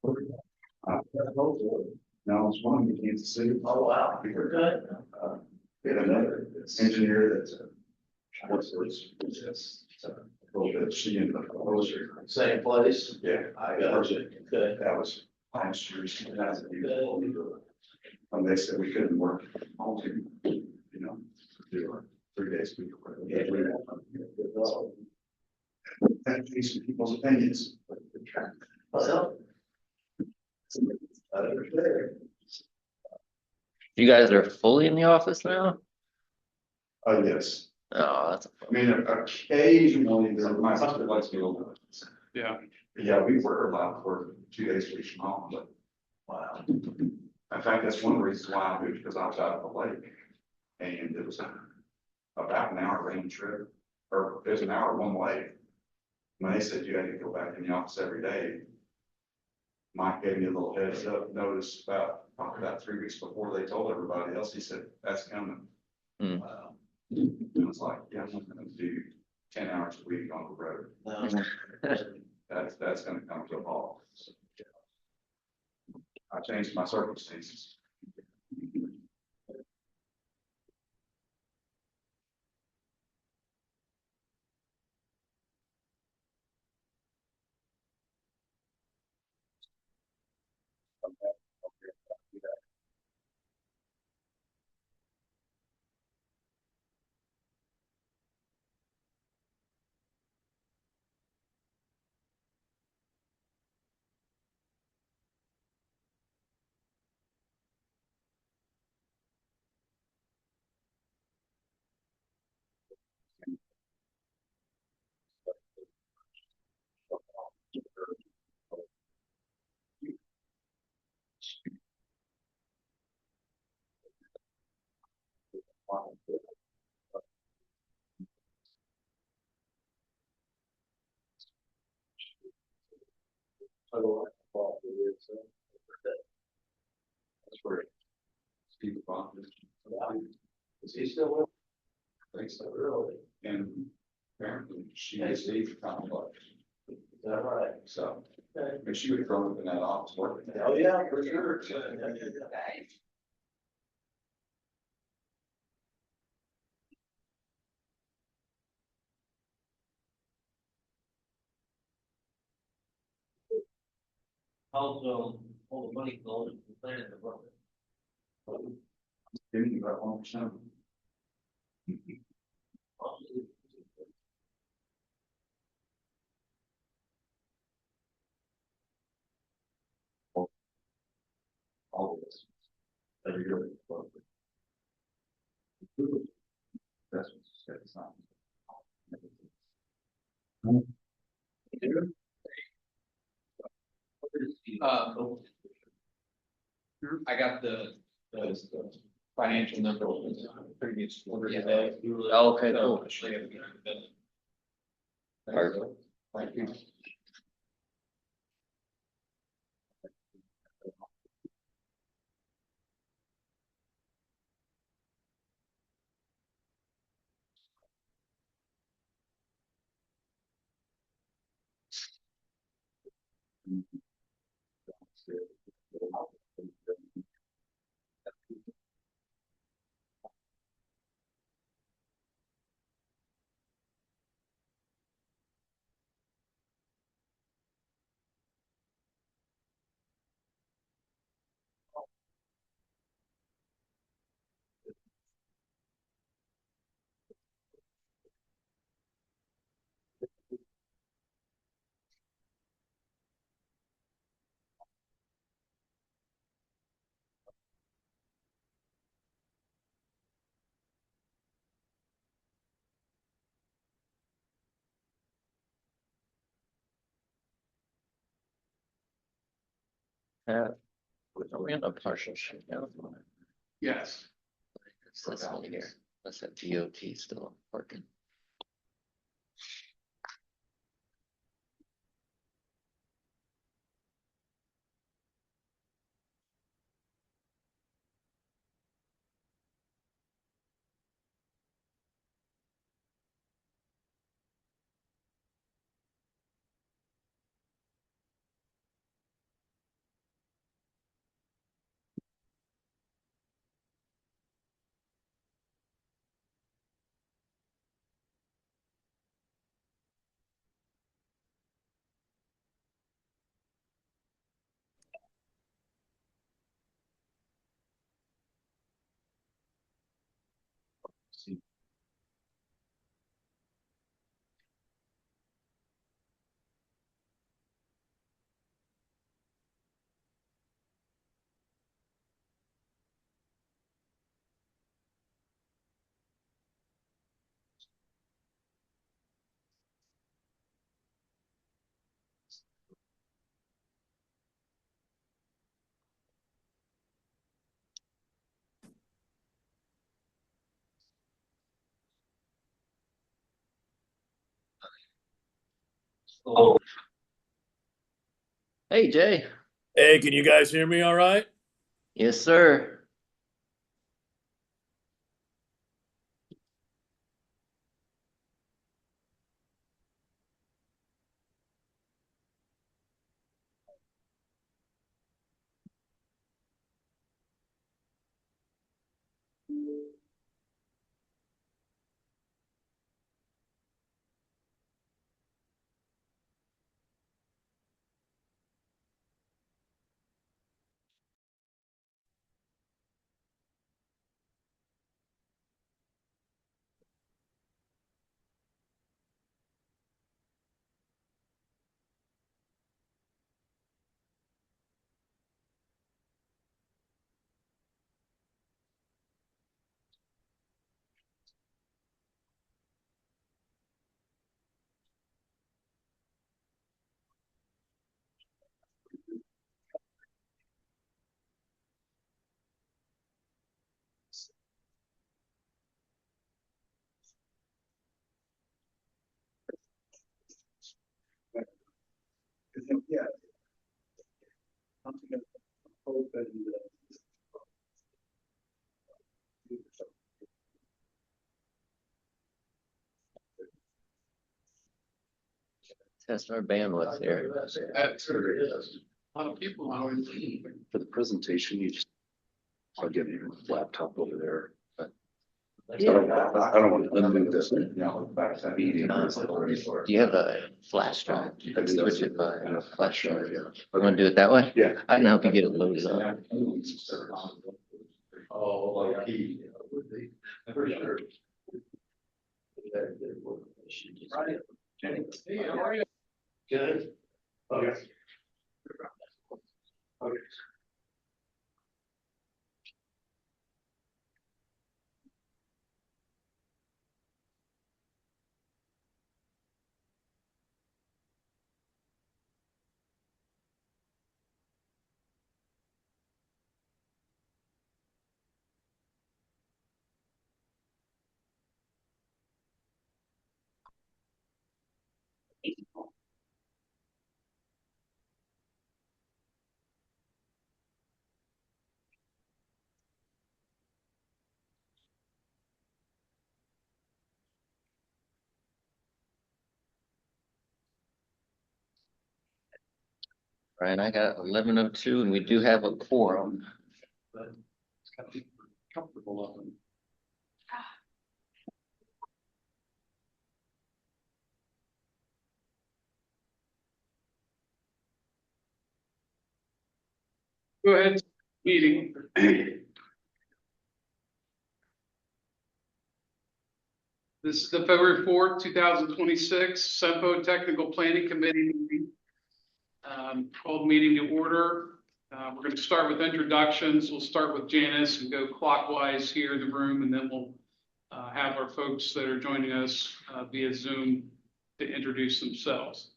No, it's one in Kansas City. Oh, wow, you're good. We had another engineer that's what's it's a little bit, she ended up closer. Same place. Yeah. I got you. Good. That was last year, she has a beautiful. They said we couldn't work from home, you know, do 3 days a week. Yeah. That takes people's opinions. Well, You guys are fully in the office now? Oh, yes. Oh, that's. I mean, occasionally, my husband likes me a little bit. Yeah. Yeah, we were allowed for 2 days a week from home, but wow. in fact, that's one of the reasons why I moved, because I was out of the lake. And it was about an hour rain trip, or it was an hour one way. When they said you had to go back in the office every day, Mike gave me a little heads up notice probably about 3 weeks before they told everybody else. He said, that's coming. Hmm. Wow. And I was like, yeah, I'm not gonna do 10 hours a week on the road. No. That's gonna come to a halt. So, I changed my circumstances. That's where Steve Bond is. Is he still with? I think so. Really? And apparently she is Steve complex. Is that right? So, Okay. but she would have grown up in that office working. there. Oh, yeah, for sure. Yeah. Also, all the money goes to the planet above it. Giving you about 1%. All of this. Every year. That's what she said. It's not. I got the financial number from the previous quarter today. Oh, okay, cool. Thank you. Yeah. Are we on a partial shutdown? Yes. It's this one here. That's that DOT still working. Oh, Hey, Jay. Hey, can you guys hear me all right? Yes, sir. Yeah. Test our bandwidth here. A lot of people always leave. For the presentation, you just plug in your laptop over there. I don't want to unmute this. Meeting. Do you have a flash drive? Let's switch it by a flash drive. Yeah. You want to do it that way? Yeah. I can help you get it loaded up. Oh, like he. For sure. hey, how are you? Good. Okay. Okay. Right, I got 11:02 and we do have a quorum. It's gotta be comfortable of them. Go ahead, meeting. This is the February 4th, 2026 Sempo Technical Planning Committee meeting. Called meeting to order. We're going to start with introductions. We'll start with Janice and go clockwise here in the room, and then we'll have our folks that are joining us via Zoom to introduce themselves.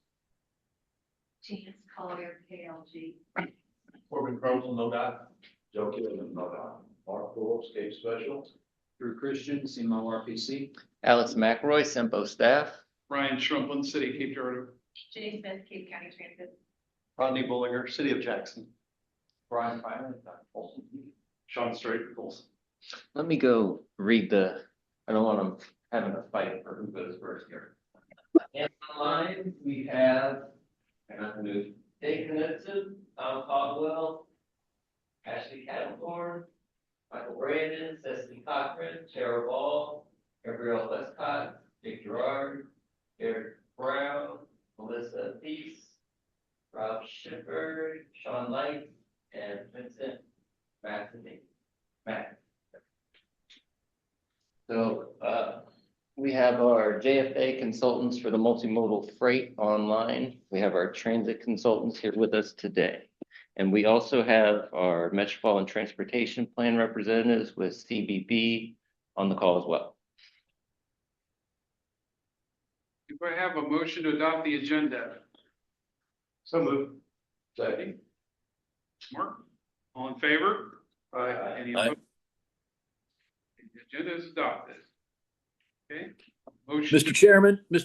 Chance Collier, KLG. Corbin Crumble, no doubt. Joe Killian, no doubt. Mark Poole, Scape Special. Drew Christian, CMO RPC. Alex McRoy, Sempo staff. Ryan Schrumpelin, City of Cape Girardeau. Jenny Smith, Cape County Transit. Rodney Bullinger, City of Jackson. Brian Finer, Folsom. Sean Straight, Folsom. Let me go read I don't want them having a fight for who goes first here. And online, we have, Dave Knudsen, Tom Caldwell, Ashley Catlethorne, Michael Brandon, Cecily Cochran, Tara Ball, Gabrielle Westcott, Dick Gerard, Eric Brown, Melissa Peace, Rob Schiffer, Sean Light, and Vincent Matheny. Matt. So, we have our JFA consultants for the multimodal freight online. We have our transit consultants here with us today. And we also have our Metropolitan Transportation Plan representatives with CBB on the call as well. Do I have a motion to adopt the agenda? So moved. Second. Mark, all in favor? Any Aye. opposed? The agenda is adopted. Okay, Motion. Mr.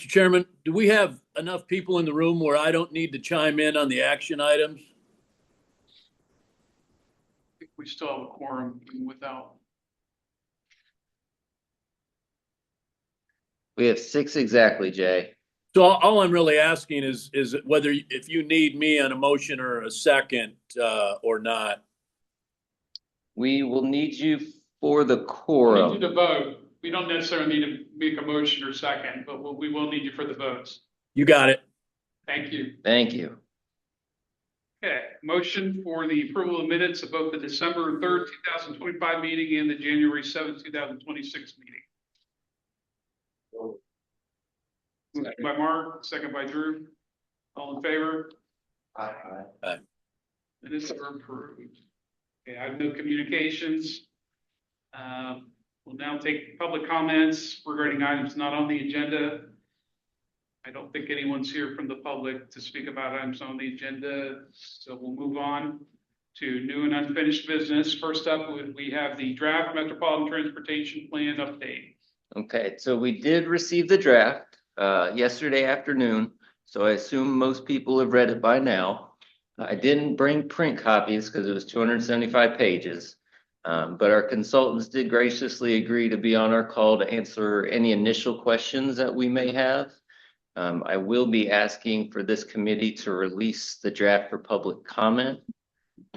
Chairman, do we have enough people in the room where I don't need to chime in on the action items? I think we still have a quorum even without. We have 6 exactly, Jay. So all I'm really asking is whether if you need me on a motion or a second, or not. We will need you for the We need quorum. you to vote. We don't necessarily need to make a motion or second, but we will need you for the votes. You got it. Thank you. Thank you. Okay, motion for the approval of minutes of both the December 3rd, 2025 meeting and the January 7th, 2026 meeting. Moved by Mark, second by Drew. All in favor? Aye. Minutes are approved. Okay, I have no communications. We'll now take public comments regarding items not on the agenda. I don't think anyone's here from the public to speak about items on the agenda, so we'll move on to new and unfinished business. First up, we have the draft Metropolitan Transportation Plan update. Okay, so we did receive the draft yesterday afternoon, so I assume most people have read it by now. I didn't bring print copies because it was 275 pages, but our consultants did graciously agree to be on our call to answer any initial questions that we may have. I will be asking for this committee to release the draft for public comment.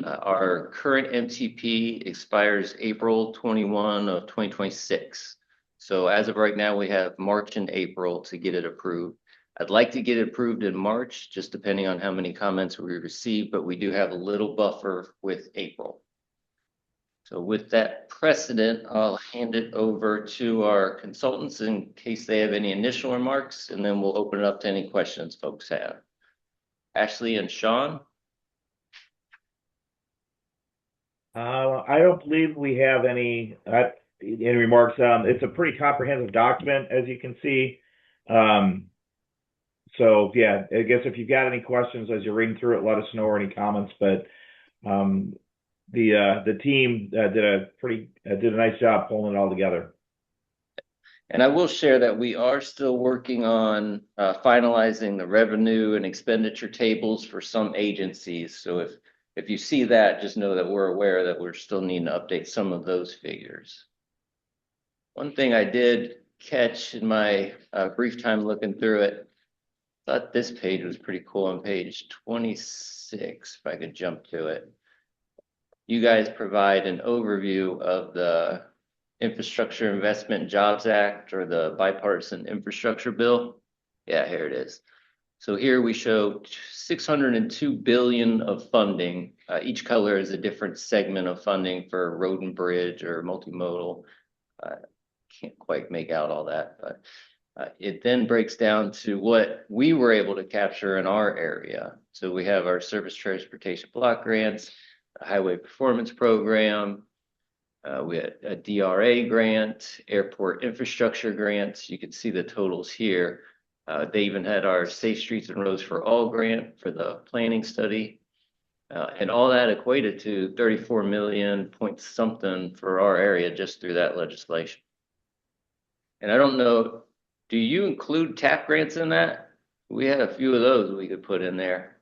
Our current MTP expires April 21 of 2026. So as of right now, we have March and April to get it approved. I'd like to get it approved in March, just depending on how many comments we receive, but we do have a little buffer with April. So with that precedent, I'll hand it over to our consultants in case they have any initial remarks, and then we'll open it up to any questions folks have. Ashley and Sean? I don't believe we have any remarks. It's a pretty comprehensive document, as you can see. So yeah, I guess if you've got any questions as you're reading through it, let us know, or any comments. But the team did a nice job pulling it all together. And I will share that we are still working on finalizing the revenue and expenditure tables for some agencies. So if you see that, just know that we're aware that we're still needing to update some of those figures. One thing I did catch in my brief time looking through it, I thought this page was pretty cool on page 26, if I could jump to it. You guys provide an overview of the Infrastructure Investment and Jobs Act, or the bipartisan infrastructure bill. Yeah, here it is. So here we show 602 billion of funding. Each color is a different segment of funding for road and bridge or multimodal. Can't quite make out all that, but it then breaks down to what we were able to capture in our area. So we have our Surface Transportation Block Grants, a Highway Performance Program, we had a DRA grant, Airport Infrastructure grants. You can see the totals here. They even had our Safe Streets and Roads for All grant for the planning study. And all that equated to 34 million point something for our area just through that legislation. And I don't know, do you include TAP grants in that? We had a few of those we could put in there.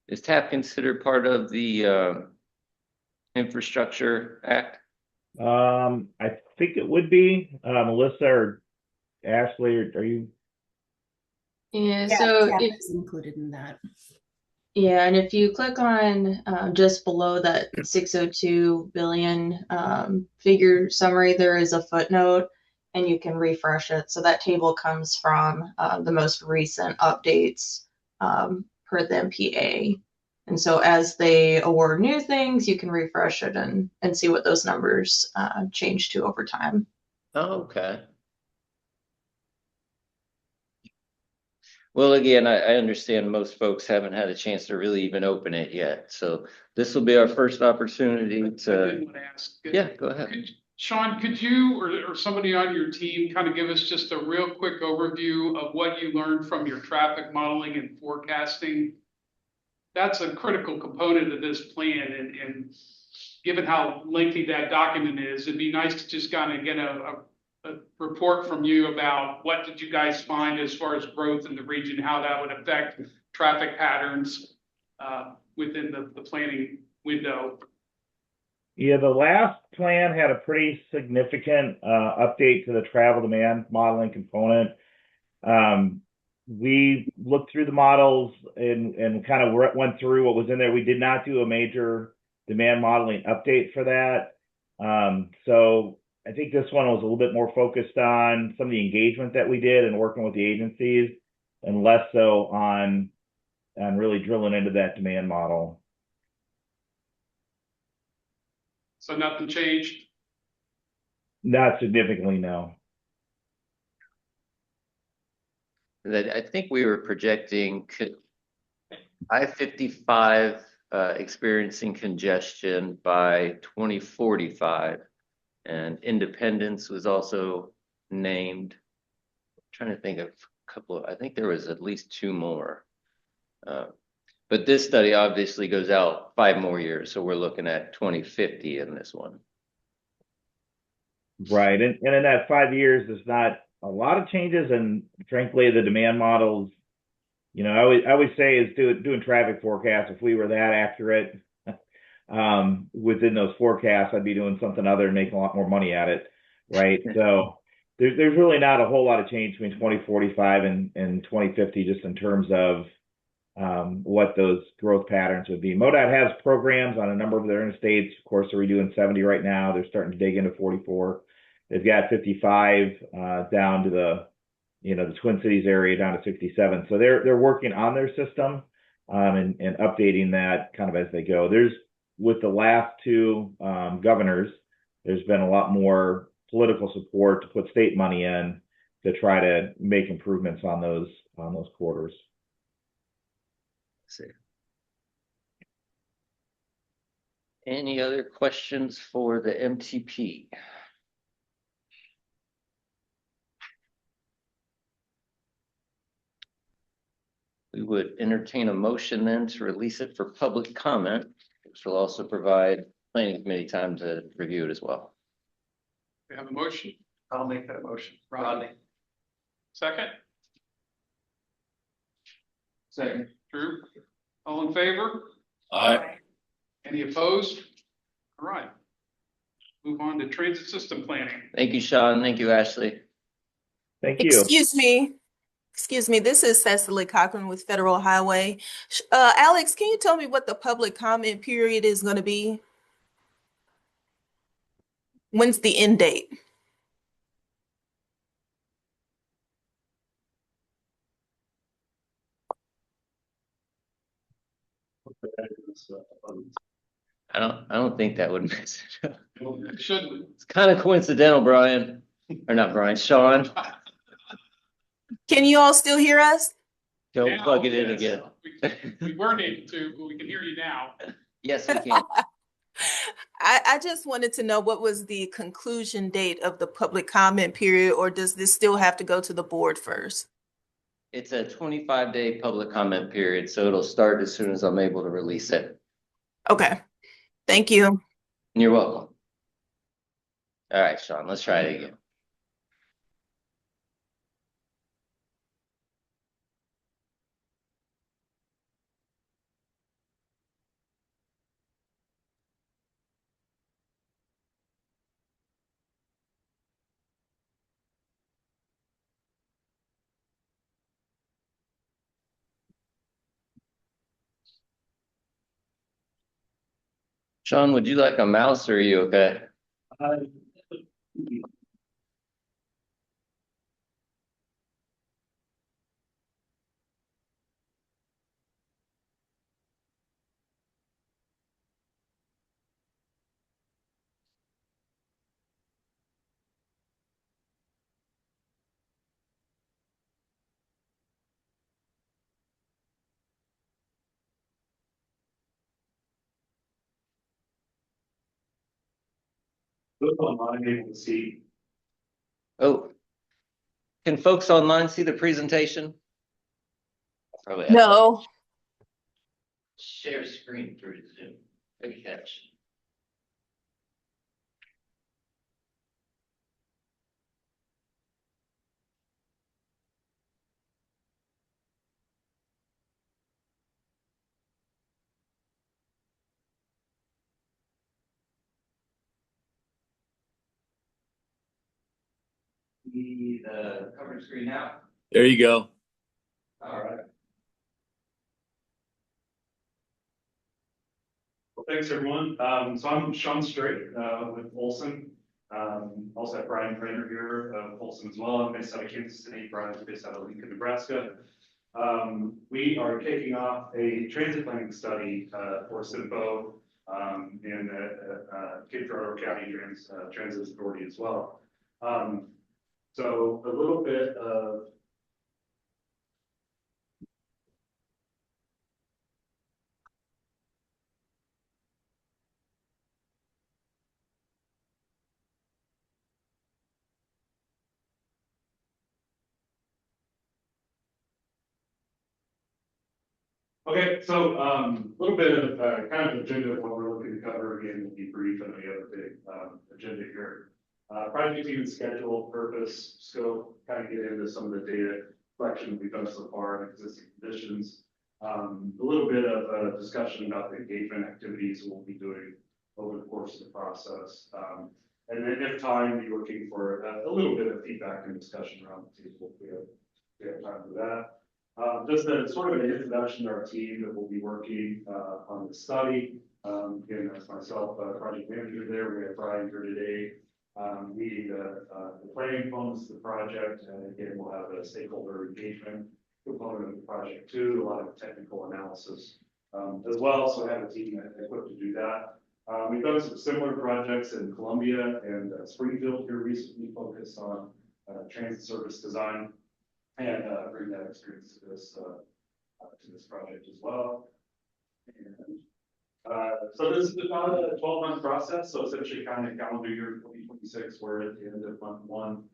Is TAP considered part of the Infrastructure Act? I think it would be. Melissa or Ashley, are you? Yeah, Yeah, so TAP if is included in that. yeah, and if you click on just below that 602 billion figure summary, there is a footnote, and you can refresh it. So that table comes from the most recent updates per the MPA. And so as they award new things, you can refresh it and see what those numbers change to over time. Oh, okay. Well, again, I understand most folks haven't had a chance to really even open it yet. So this will be our first opportunity I to, did want to ask. yeah, go ahead. Sean, could you or somebody on your team kind of give us just a real quick overview of what you learned from your traffic modeling and forecasting? That's a critical component of this plan, and given how lengthy that document is, it'd be nice to just kind of get a a report from you about what did you guys find as far as growth in the region, how that would affect traffic patterns within the planning window. Yeah, the last plan had a pretty significant update to the travel demand modeling component. We looked through the models and kind of went through what was in there. We did not do a major demand modeling update for that. So I think this one was a little bit more focused on some of the engagement that we did and working with the agencies, and less so on really drilling into that demand model. So nothing changed? Not significantly, no. That I think we were projecting I-55 experiencing congestion by 2045, and Independence was also named. I'm trying to think of a couple of, I think there was at least two more. But this study obviously goes out 5 more years, so we're looking at 2050 in this one. Right, and in that 5 years, there's not a lot of changes, and frankly, the demand models, you know, I always say is doing traffic forecasts. If we were that accurate within those forecasts, I'd be doing something other and making a lot more money at it, right? So there's really not a whole lot of change between 2045 and 2050, just in terms of what those growth patterns would be. MoDOT has programs on a number of their interstates. Of course, they're redoing 70 right now. They're starting to dig into 44. They've got 55 down to the Twin Cities area down to 67. So they're working on their system and updating that kind of as they go. With the last 2 governors, there's been a lot more political support to put state money in to try to make improvements on those corridors. Let's see. Any other questions for the MTP? We would entertain a motion then to release it for public comment, which will also provide planning committee time to review it as well. We have a motion. I'll make that motion. Rodney. Second? Second. Drew? All in favor? Aye. Any opposed? All right. Move on to transit system planning. Thank you, Sean. Thank you, Ashley. Thank you. Excuse me, this is Cecily Cochran with Federal Highway. Alex, can you tell me what the public comment period is going to be? When's the end date? I don't think that would mess it up. It shouldn't. It's kind of coincidental, Brian. Or not Brian, Sean. Can you all still hear us? Don't Now, plug it in yes. again. We weren't able to, but we can hear you now. Yes, we can. I just wanted to know what was the conclusion date of the public comment period, or does this still have to go to the board first? It's a 25-day public comment period, so it'll start as soon as I'm able to release it. Okay, thank you. You're welcome. All right, Sean, let's try it again. Sean, would you like a mouse or are you okay? I'm able to see. Oh, can folks online see the presentation? Probably have to No. share screen through Zoom. Good catch. see the coverage screen now? There you go. All right. Well, thanks, everyone. So I'm Sean Straight with Olson. Also have Brian Prater here with Olson as well. I'm based out of Kansas City. Brian's based out of Lincoln, Nebraska. We are kicking off a transit planning study for SIMPO and Cape Girardeau County Transit Authority as well. So a little bit of okay, so a little bit of kind of agenda of what we're looking to cover. Again, we'll be brief and we have a big agenda here. Project team schedule, purpose, scope, kind of get into some of the data collection we've done so far and existing conditions. A little bit of discussion about the engagement activities we'll be doing over the course of the process. And then if time, be looking for a little bit of feedback and discussion around the table if we have time for that. Just a sort of an introduction to our team that will be working on the study. Again, that's myself, project manager there. We have Brian here today, leading the planning components of the project. And again, we'll have a stakeholder engagement component of the project too, a lot of technical analysis as well. So I have a team equipped to do that. We've done some similar projects in Columbia and Springfield here recently, focused on transit service design. And bring that experience to this project as well. And so this is about a 12-month process. So essentially, kind of calendar year 2026, we're at the end of month one.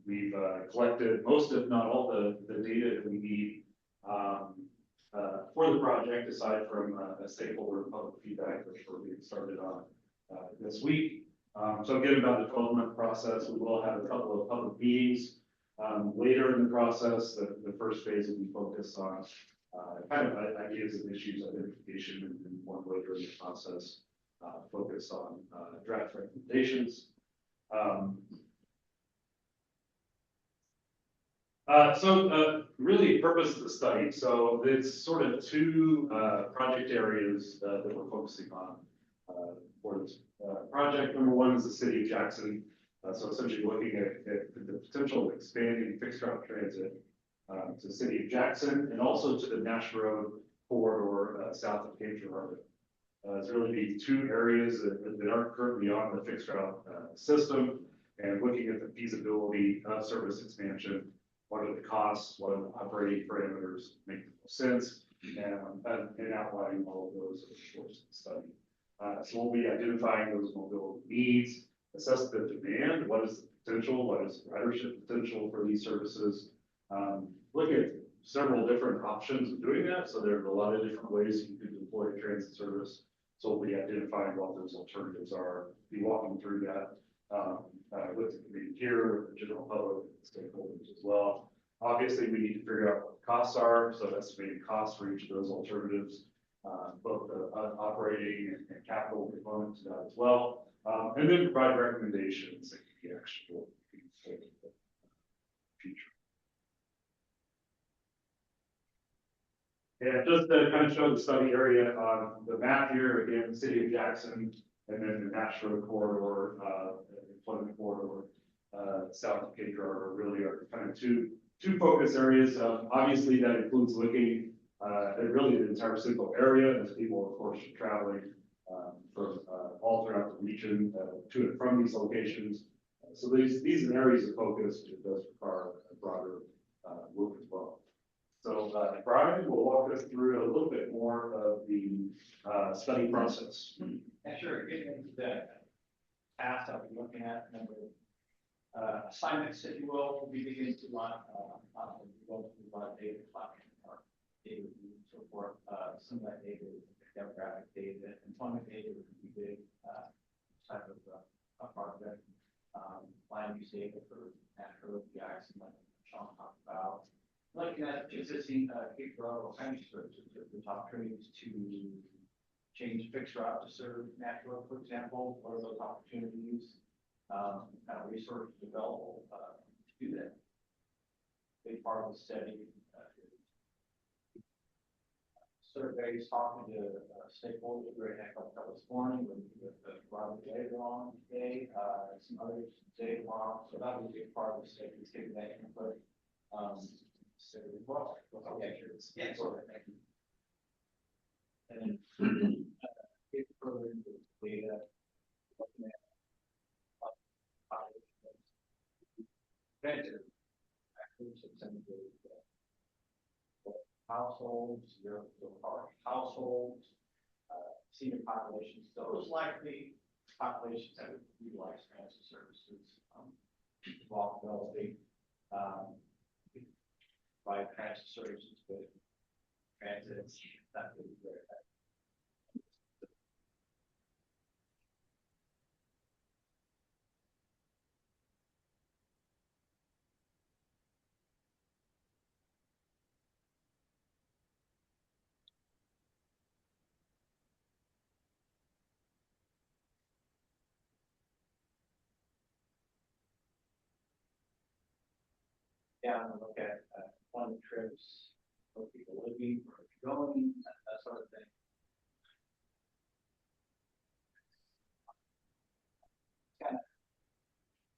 We've collected most, if not all, the data that we need for the project, aside from a stakeholder public feedback, which we're getting started on this week. So again, about a 12-month process. We will have a couple of public meetings. Later in the process, the first phase will be focused on kind of ideas and issues identification, and then one later in the process focused on draft recommendations. Really purpose of the study. So it's sort of two project areas that we're focusing on for this project. Number one is the city of Jackson. So essentially looking at the potential of expanding fixed route transit to the city of Jackson and also to the Nash Road corridor south of Cape Girardeau. It's really the two areas that aren't currently on the fixed route system, and looking at the feasibility of service expansion. What are the costs? What are the operating parameters? Make the most sense, and outlining all of those over the course of the study. So we'll be identifying those mobility needs. Assess the demand, what is the potential, what is the ridership potential for these services. Look at several different options of doing that. So there's a lot of different ways you could deploy a transit service. So we'll be identifying what those alternatives are, be walking through that with the community here, with the general public, stakeholders as well. Obviously, we need to figure out what the costs are. So estimating costs for each of those alternatives, both the operating and capital components to that as well. And then provide recommendations that can be actionable in the future. And just to kind of show the study area on the map here, again, the city of Jackson, and then the Nash Road corridor, employment corridor, south of Cape Girardeau really are kind of two focus areas. Obviously, that includes looking at really the entire SIMPO area, as people, of course, are traveling from all throughout the region to and from these locations. So these are areas of focus. It does require a broader look as well. So Brian will walk us through a little bit more of the study process. Yeah, sure. Getting into the task I'll be looking at, number assignments, if you will be beginning to run data collection or data review and so forth. Some of that data is demographic data, employment data would be big type of a project. Land use data for natural Jackson, like Sean talked about. Looking at existing Cape Girardeau county services, the top trades to change fixed route to serve natural, for example. What are those opportunities? kind of resources available, to do that. Big part of the study, surveys, talking to stakeholders, we had a couple this morning with Robert later on today, some others today tomorrow. So that was a big part of the study, taking that input. So well, okay, sure. Yeah, sort of. Thank you. And then get further into the data, looking at preventive factors of some of the households, zero to large households, senior populations, those likely populations that would utilize transit services, walkability, by transit services with transit, that would be very effective. Down and look at one trips, where people living, where they're going, that sort of thing. Kind of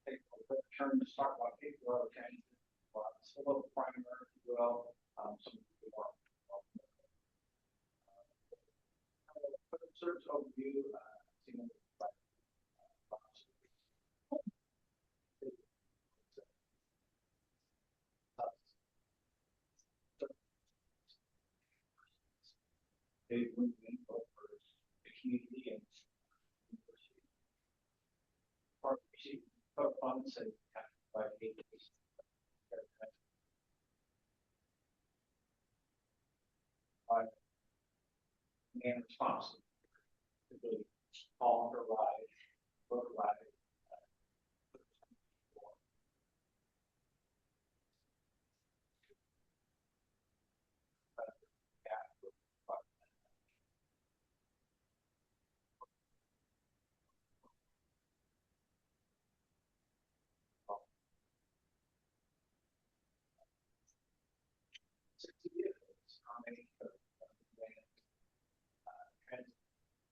take a quick turn to talk about people who are changing. It's a little primer, if you will. Some people are. Search overview, they bring info for the community and university. Partnership, funds and by agencies. And responsible. Call for ride, book ride.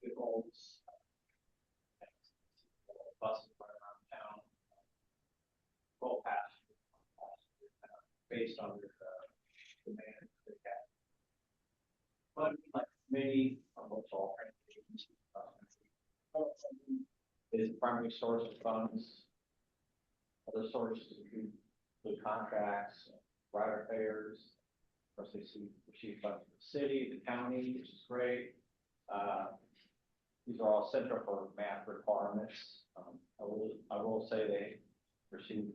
Vehicles, buses run around town, full passenger, based on their demand for the cat. But like many, almost all transportation is the primary source of funds. Other sources include the contracts, rider fares. Of course, they receive funds from the city, the county, which is great. These are all central for math requirements. I will say they receive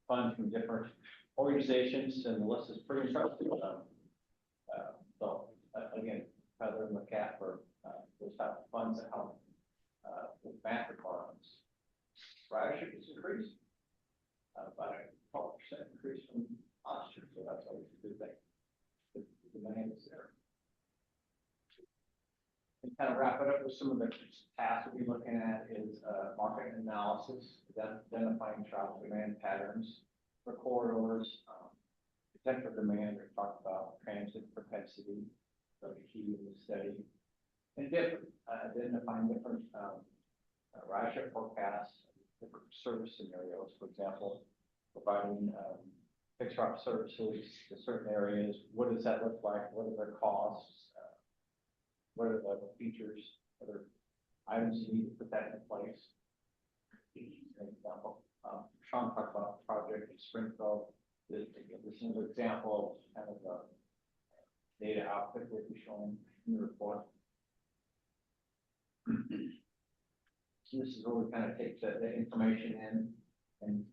funds from different organizations, and the list is pretty impressive. So again, rather than look at for those type of funds that help with math requirements. Ridership is increased by a 12% increase from last year, so that's always a good thing. The demand is there. And kind of wrap it up with some of the tasks we'll be looking at is market analysis, identifying travel demand patterns for corridors, potential demand. We talked about transit propensity, so the key in the study, and identifying different ridership forecasts, different service scenarios. For example, providing fixed route services to certain areas. What does that look like? What are their costs? What are the features? What are items you need to put that in place? An example. Sean talked about the project in Springfield. This is an example of kind of a data output that we're showing in the report. So this is where we kind of take the information in and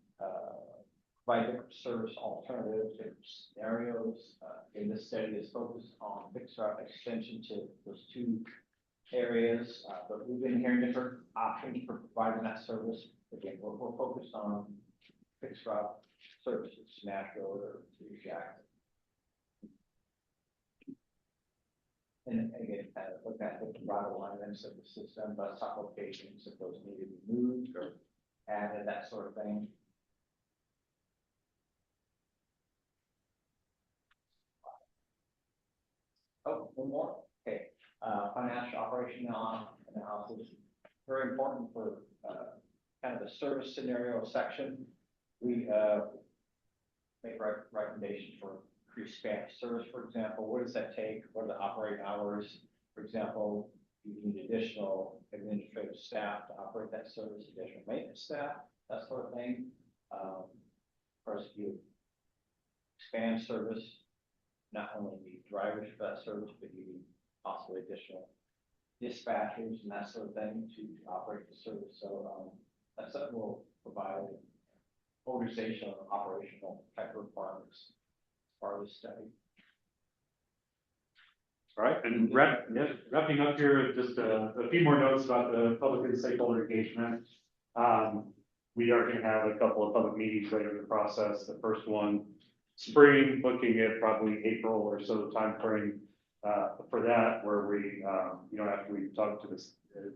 provide different service alternatives, different scenarios. In this study is focused on fixed route extension to those two areas, but we've been hearing different options for providing that service. Again, we're focused on fixed route services, Nashville or to Jackson. And again, kind of look at the route alignments of the system, bus stop locations, if those need to be moved or added, that sort of thing. Oh, one more, okay, financial operation analysis, very important for, kind of the service scenario section. We, make recommendations for increased Spanish service, for example. What does that take? What are the operating hours? For example, you need additional administrative staff to operate that service, additional maintenance staff, that sort of thing. Of course, you expand service, not only need drivers for that service, but you need possibly additional dispatchers and that sort of thing to operate the service. So that's something we'll provide organizational and operational type of requirements as part of the study. All right, and wrapping up here, just a few more notes about the public and stakeholder engagement. We are going to have a couple of public meetings later in the process. The first one, spring, looking at probably April or so timeframe for that, where we, after we talk to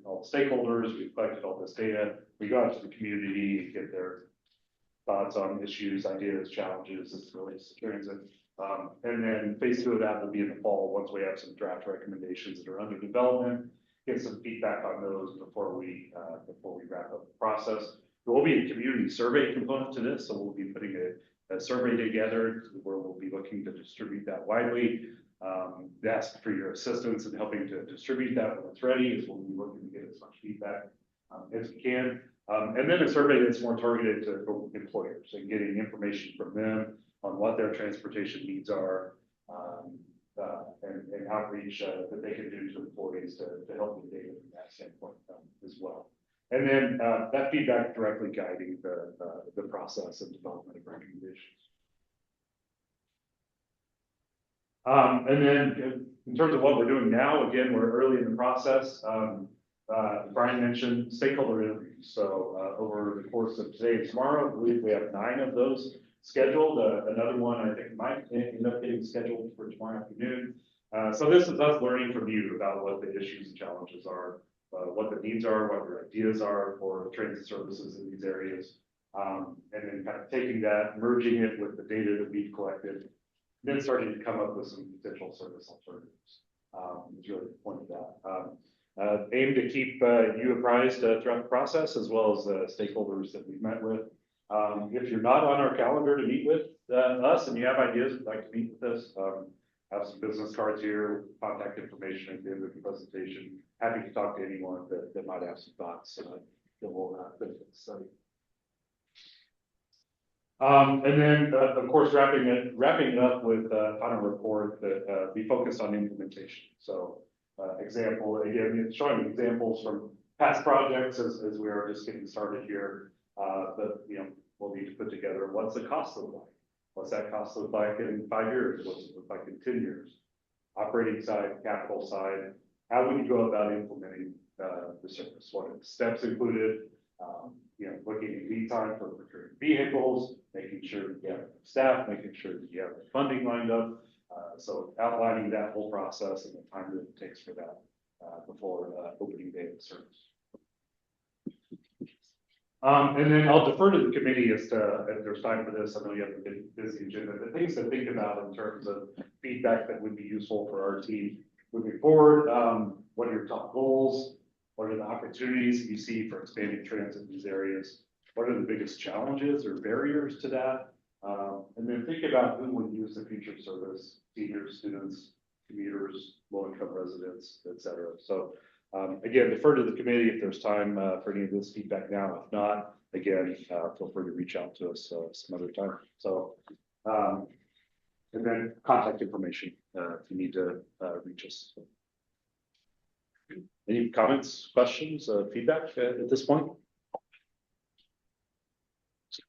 all the stakeholders, we've collected all this data, we go out to the community and get their thoughts on issues, ideas, challenges as it relates to transit. And then phase 2 of that will be in the fall, once we have some draft recommendations that are under development, get some feedback on those before we wrap up the process. There will be a community survey component to this, so we'll be putting a survey together where we'll be looking to distribute that widely. Ask for your assistance in helping to distribute that when it's ready, is we'll be looking to get as much feedback as we can. And then a survey that's more targeted to employers and getting information from them on what their transportation needs are, and outreach that they can do to employees to help with data from that standpoint as well. And then that feedback directly guiding the process and development of recommendations. And then in terms of what we're doing now, again, we're early in the process. Brian mentioned stakeholder interviews. So over the course of today and tomorrow, I believe we have 9 of those scheduled. Another one I think might end up getting scheduled for tomorrow afternoon. So this is us learning from you about what the issues and challenges are, what the needs are, what your ideas are for transit services in these areas. And then kind of taking that, merging it with the data that we've collected, then starting to come up with some potential service alternatives. Is really the point of that. Aim to keep you apprised throughout the process, as well as the stakeholders that we've met with. If you're not on our calendar to meet with us and you have ideas, would like to meet with us, have some business cards here, contact information at the end of the presentation. Happy to talk to anyone that might have some thoughts that will benefit the study. And then, of course, wrapping it up with on a report that we focus on implementation. So, example, again, showing examples from past projects as we are just getting started here. But we'll need to put together what's the cost look like. What's that cost look like in 5 years? What's it look like in 10 years? Operating side, capital side. How would you go about implementing the service? What are the steps included? Looking at lead time for procuring vehicles, making sure that you have staff, making sure that you have the funding lined up. So outlining that whole process and the time that it takes for that before opening day of the service. And then I'll defer to the committee as to if there's time for this. I know you have a busy agenda. The things to think about in terms of feedback that would be useful for our team moving forward. What are your top goals? What are the opportunities you see for expanding transit in these areas? What are the biggest challenges or barriers to that? And then think about who would use the future service: seniors, students, commuters, low-income residents, et cetera. So again, defer to the committee if there's time for any of this feedback now. If not, again, feel free to reach out to us some other time. So, and then contact information if you need to reach us. Any comments, questions, feedback at this point?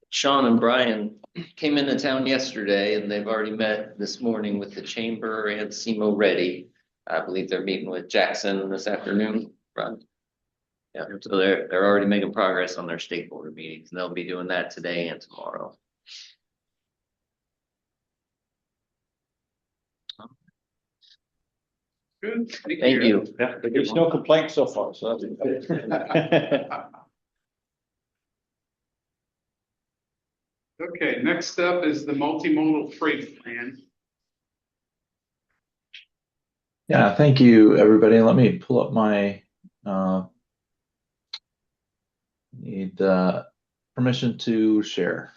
Sean and Brian came into town yesterday and they've already met this morning with the chamber and SEMO Ready. I believe they're meeting with Jackson this afternoon, right? Yeah, so they're already making progress on their stakeholder meetings, and they'll be doing that today and tomorrow. Good. Thank you. Yeah, There's no complaints so far, so that's good. Okay, next up is the multimodal freight plan. Yeah, thank you, everybody. Let me pull up my need permission to share.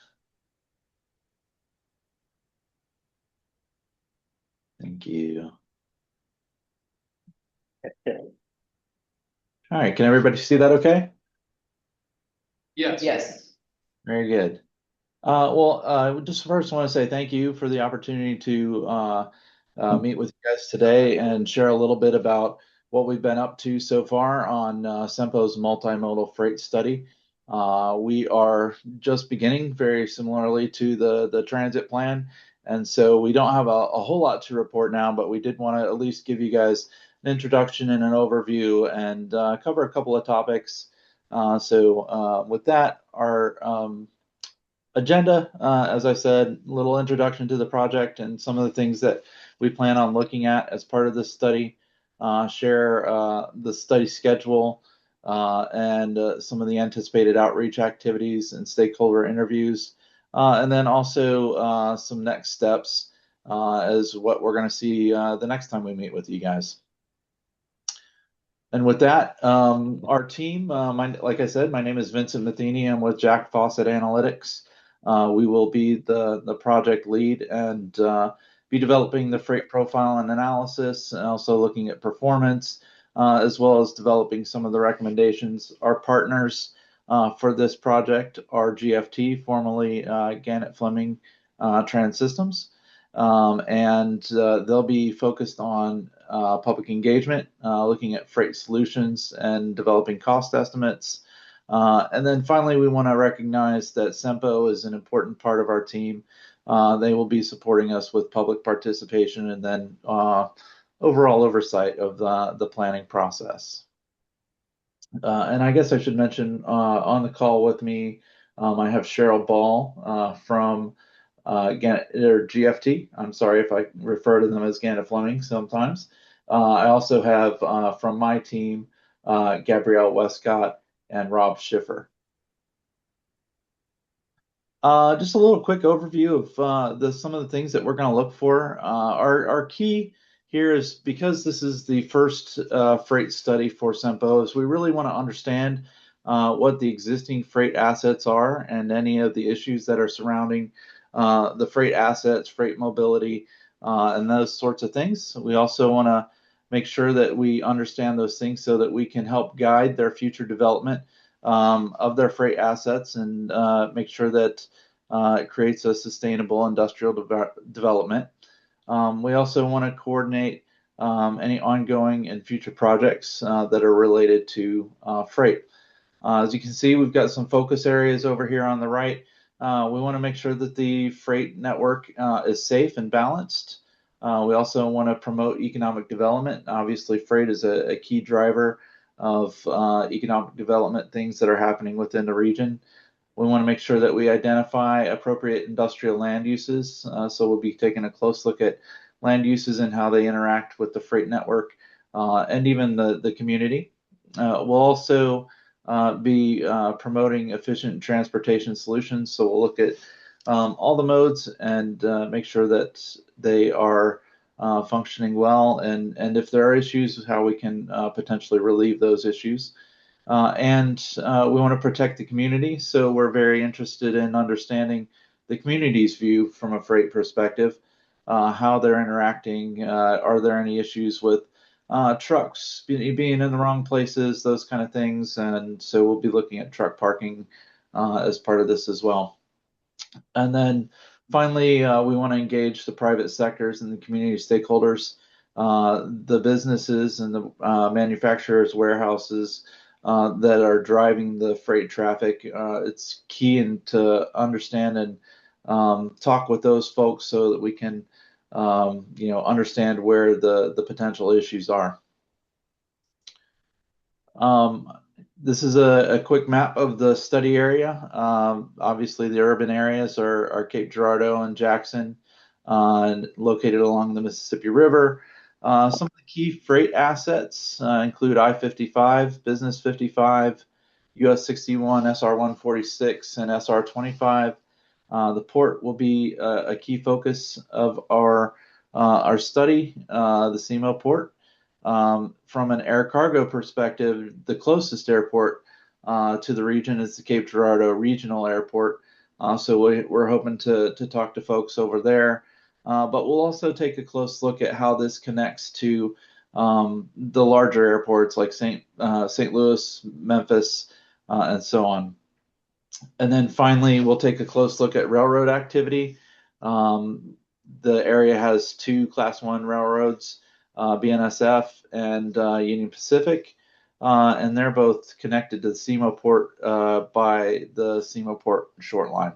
Thank you. All right, can everybody see that okay? Yes. Yes. Very good. Just first want to say thank you for the opportunity to meet with you guys today and share a little bit about what we've been up to so far on SEMPO's multimodal freight study. We are just beginning, very similarly to the transit plan, and so we don't have a whole lot to report now, but we did want to at least give you guys an introduction and an overview and cover a couple of topics. With that, our agenda, as I said, a little introduction to the project and some of the things that we plan on looking at as part of this study, share the study schedule and some of the anticipated outreach activities and stakeholder interviews, and then also some next steps as what we're going to see the next time we meet with you guys. And with that, our team, like I said, my name is Vincent Matheny. I'm with Jack Fawcett Analytics. We will be the project lead and be developing the freight profile and analysis, and also looking at performance, as well as developing some of the recommendations. Our partners for this project are GFT, formerly Gannett Fleming Trans Systems. They'll be focused on public engagement, looking at freight solutions and developing cost estimates. And then finally, we want to recognize that SEMPO is an important part of our team. They will be supporting us with public participation and then overall oversight of the planning process. And I guess I should mention on the call with me, I have Cheryl Ball from GFT. I'm sorry if I refer to them as Gannett Fleming sometimes. I also have from my team, Gabrielle Westcott and Rob Schiffer. Just a little quick overview of some of the things that we're going to look for. Our key here is, because this is the first freight study for SEMPO, is we really want to understand what the existing freight assets are and any of the issues that are surrounding the freight assets, freight mobility, and those sorts of things. We also want to make sure that we understand those things so that we can help guide their future development of their freight assets and make sure that it creates a sustainable industrial development. We also want to coordinate any ongoing and future projects that are related to freight. As you can see, we've got some focus areas over here on the right. We want to make sure that the freight network is safe and balanced. We also want to promote economic development. Obviously, freight is a key driver of economic development, things that are happening within the region. We want to make sure that we identify appropriate industrial land uses. So we'll be taking a close look at land uses and how they interact with the freight network and even the community. We'll also be promoting efficient transportation solutions. So we'll look at all the modes and make sure that they are functioning well, and if there are issues, how we can potentially relieve those issues. We want to protect the community, so we're very interested in understanding the community's view from a freight perspective, how they're interacting, are there any issues with trucks being in the wrong places, those kind of things. And so we'll be looking at truck parking as part of this as well. And then finally, we want to engage the private sectors and the community stakeholders, the businesses and the manufacturers, warehouses that are driving the freight traffic. It's key to understand and talk with those folks so that we can understand where the potential issues are. This is a quick map of the study area. Obviously, the urban areas are Cape Girardeau and Jackson, located along the Mississippi River. Some of the key freight assets include I-55, Business 55, US 61, SR 146, and SR 25. The port will be a key focus of our study, the SEMO port. From an air cargo perspective, the closest airport to the region is the Cape Girardeau Regional Airport. So we're hoping to talk to folks over there. But we'll also take a close look at how this connects to the larger airports like St. Louis, Memphis, and so on. And then finally, we'll take a close look at railroad activity. The area has two Class 1 railroads, BNSF and Union Pacific, and they're both connected to the SEMO port by the SEMO port short line.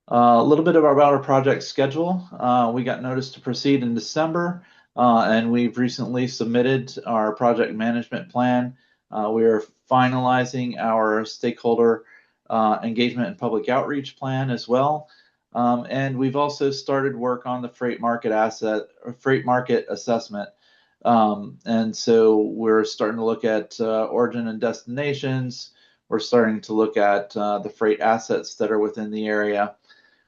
A little bit about our project schedule. We got notice to proceed in December, and we've recently submitted our project management plan. We are finalizing our stakeholder engagement and public outreach plan as well. And we've also started work on the freight market assessment. And so we're starting to look at origin and destinations. We're starting to look at the freight assets that are within the area.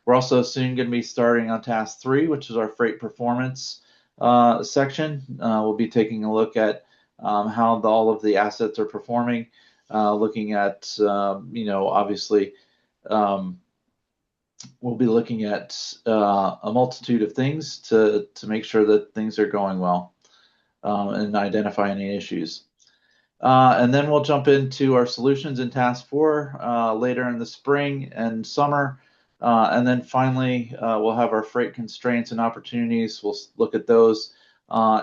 We're also soon going to be starting on task 3, which is our freight performance section. We'll be taking a look at how all of the assets are performing, looking at, obviously, we'll be looking at a multitude of things to make sure that things are going well and identify any issues. And then we'll jump into our solutions in task 4 later in the spring and summer. And then finally, we'll have our freight constraints and opportunities. We'll look at those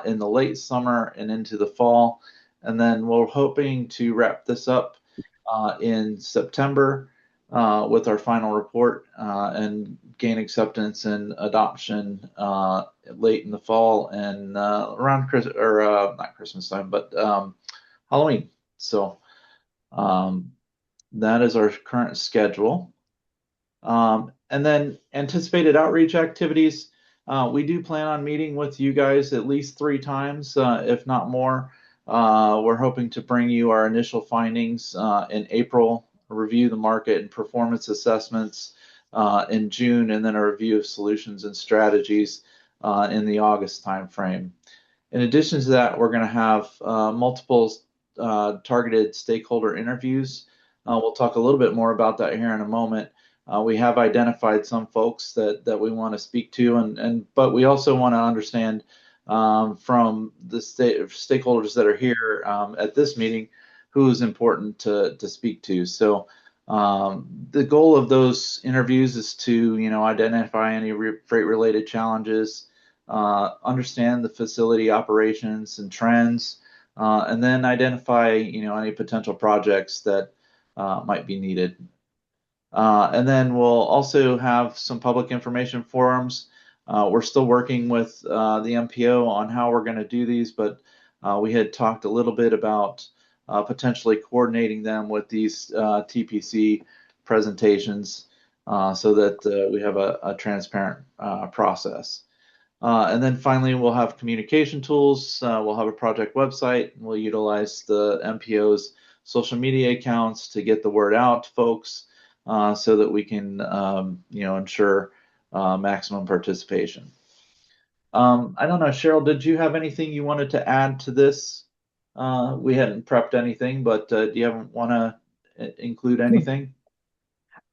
in the late summer and into the fall. And then we're hoping to wrap this up in September with our final report and gain acceptance and adoption late in the fall and around not Christmas time, but Halloween. So that is our current schedule. And then anticipated outreach activities. We do plan on meeting with you guys at least 3 times, if not more. We're hoping to bring you our initial findings in April, review the market and performance assessments in June, and then a review of solutions and strategies in the August timeframe. In addition to that, we're going to have multiple targeted stakeholder interviews. We'll talk a little bit more about that here in a moment. We have identified some folks that we want to speak to, but we also want to understand from the stakeholders that are here at this meeting who is important to speak to. So the goal of those interviews is to identify any freight related challenges, understand the facility operations and trends, and then identify any potential projects that might be needed. And then we'll also have some public information forums. We're still working with the MPO on how we're going to do these, but we had talked a little bit about potentially coordinating them with these TPC presentations so that we have a transparent process. And then finally, we'll have communication tools. We'll have a project website. We'll utilize the MPO's social media accounts to get the word out to folks. So that we can, ensure maximum participation. I don't know, Cheryl, did you have anything you wanted to add to this? We hadn't prepped anything, but do you want to include anything?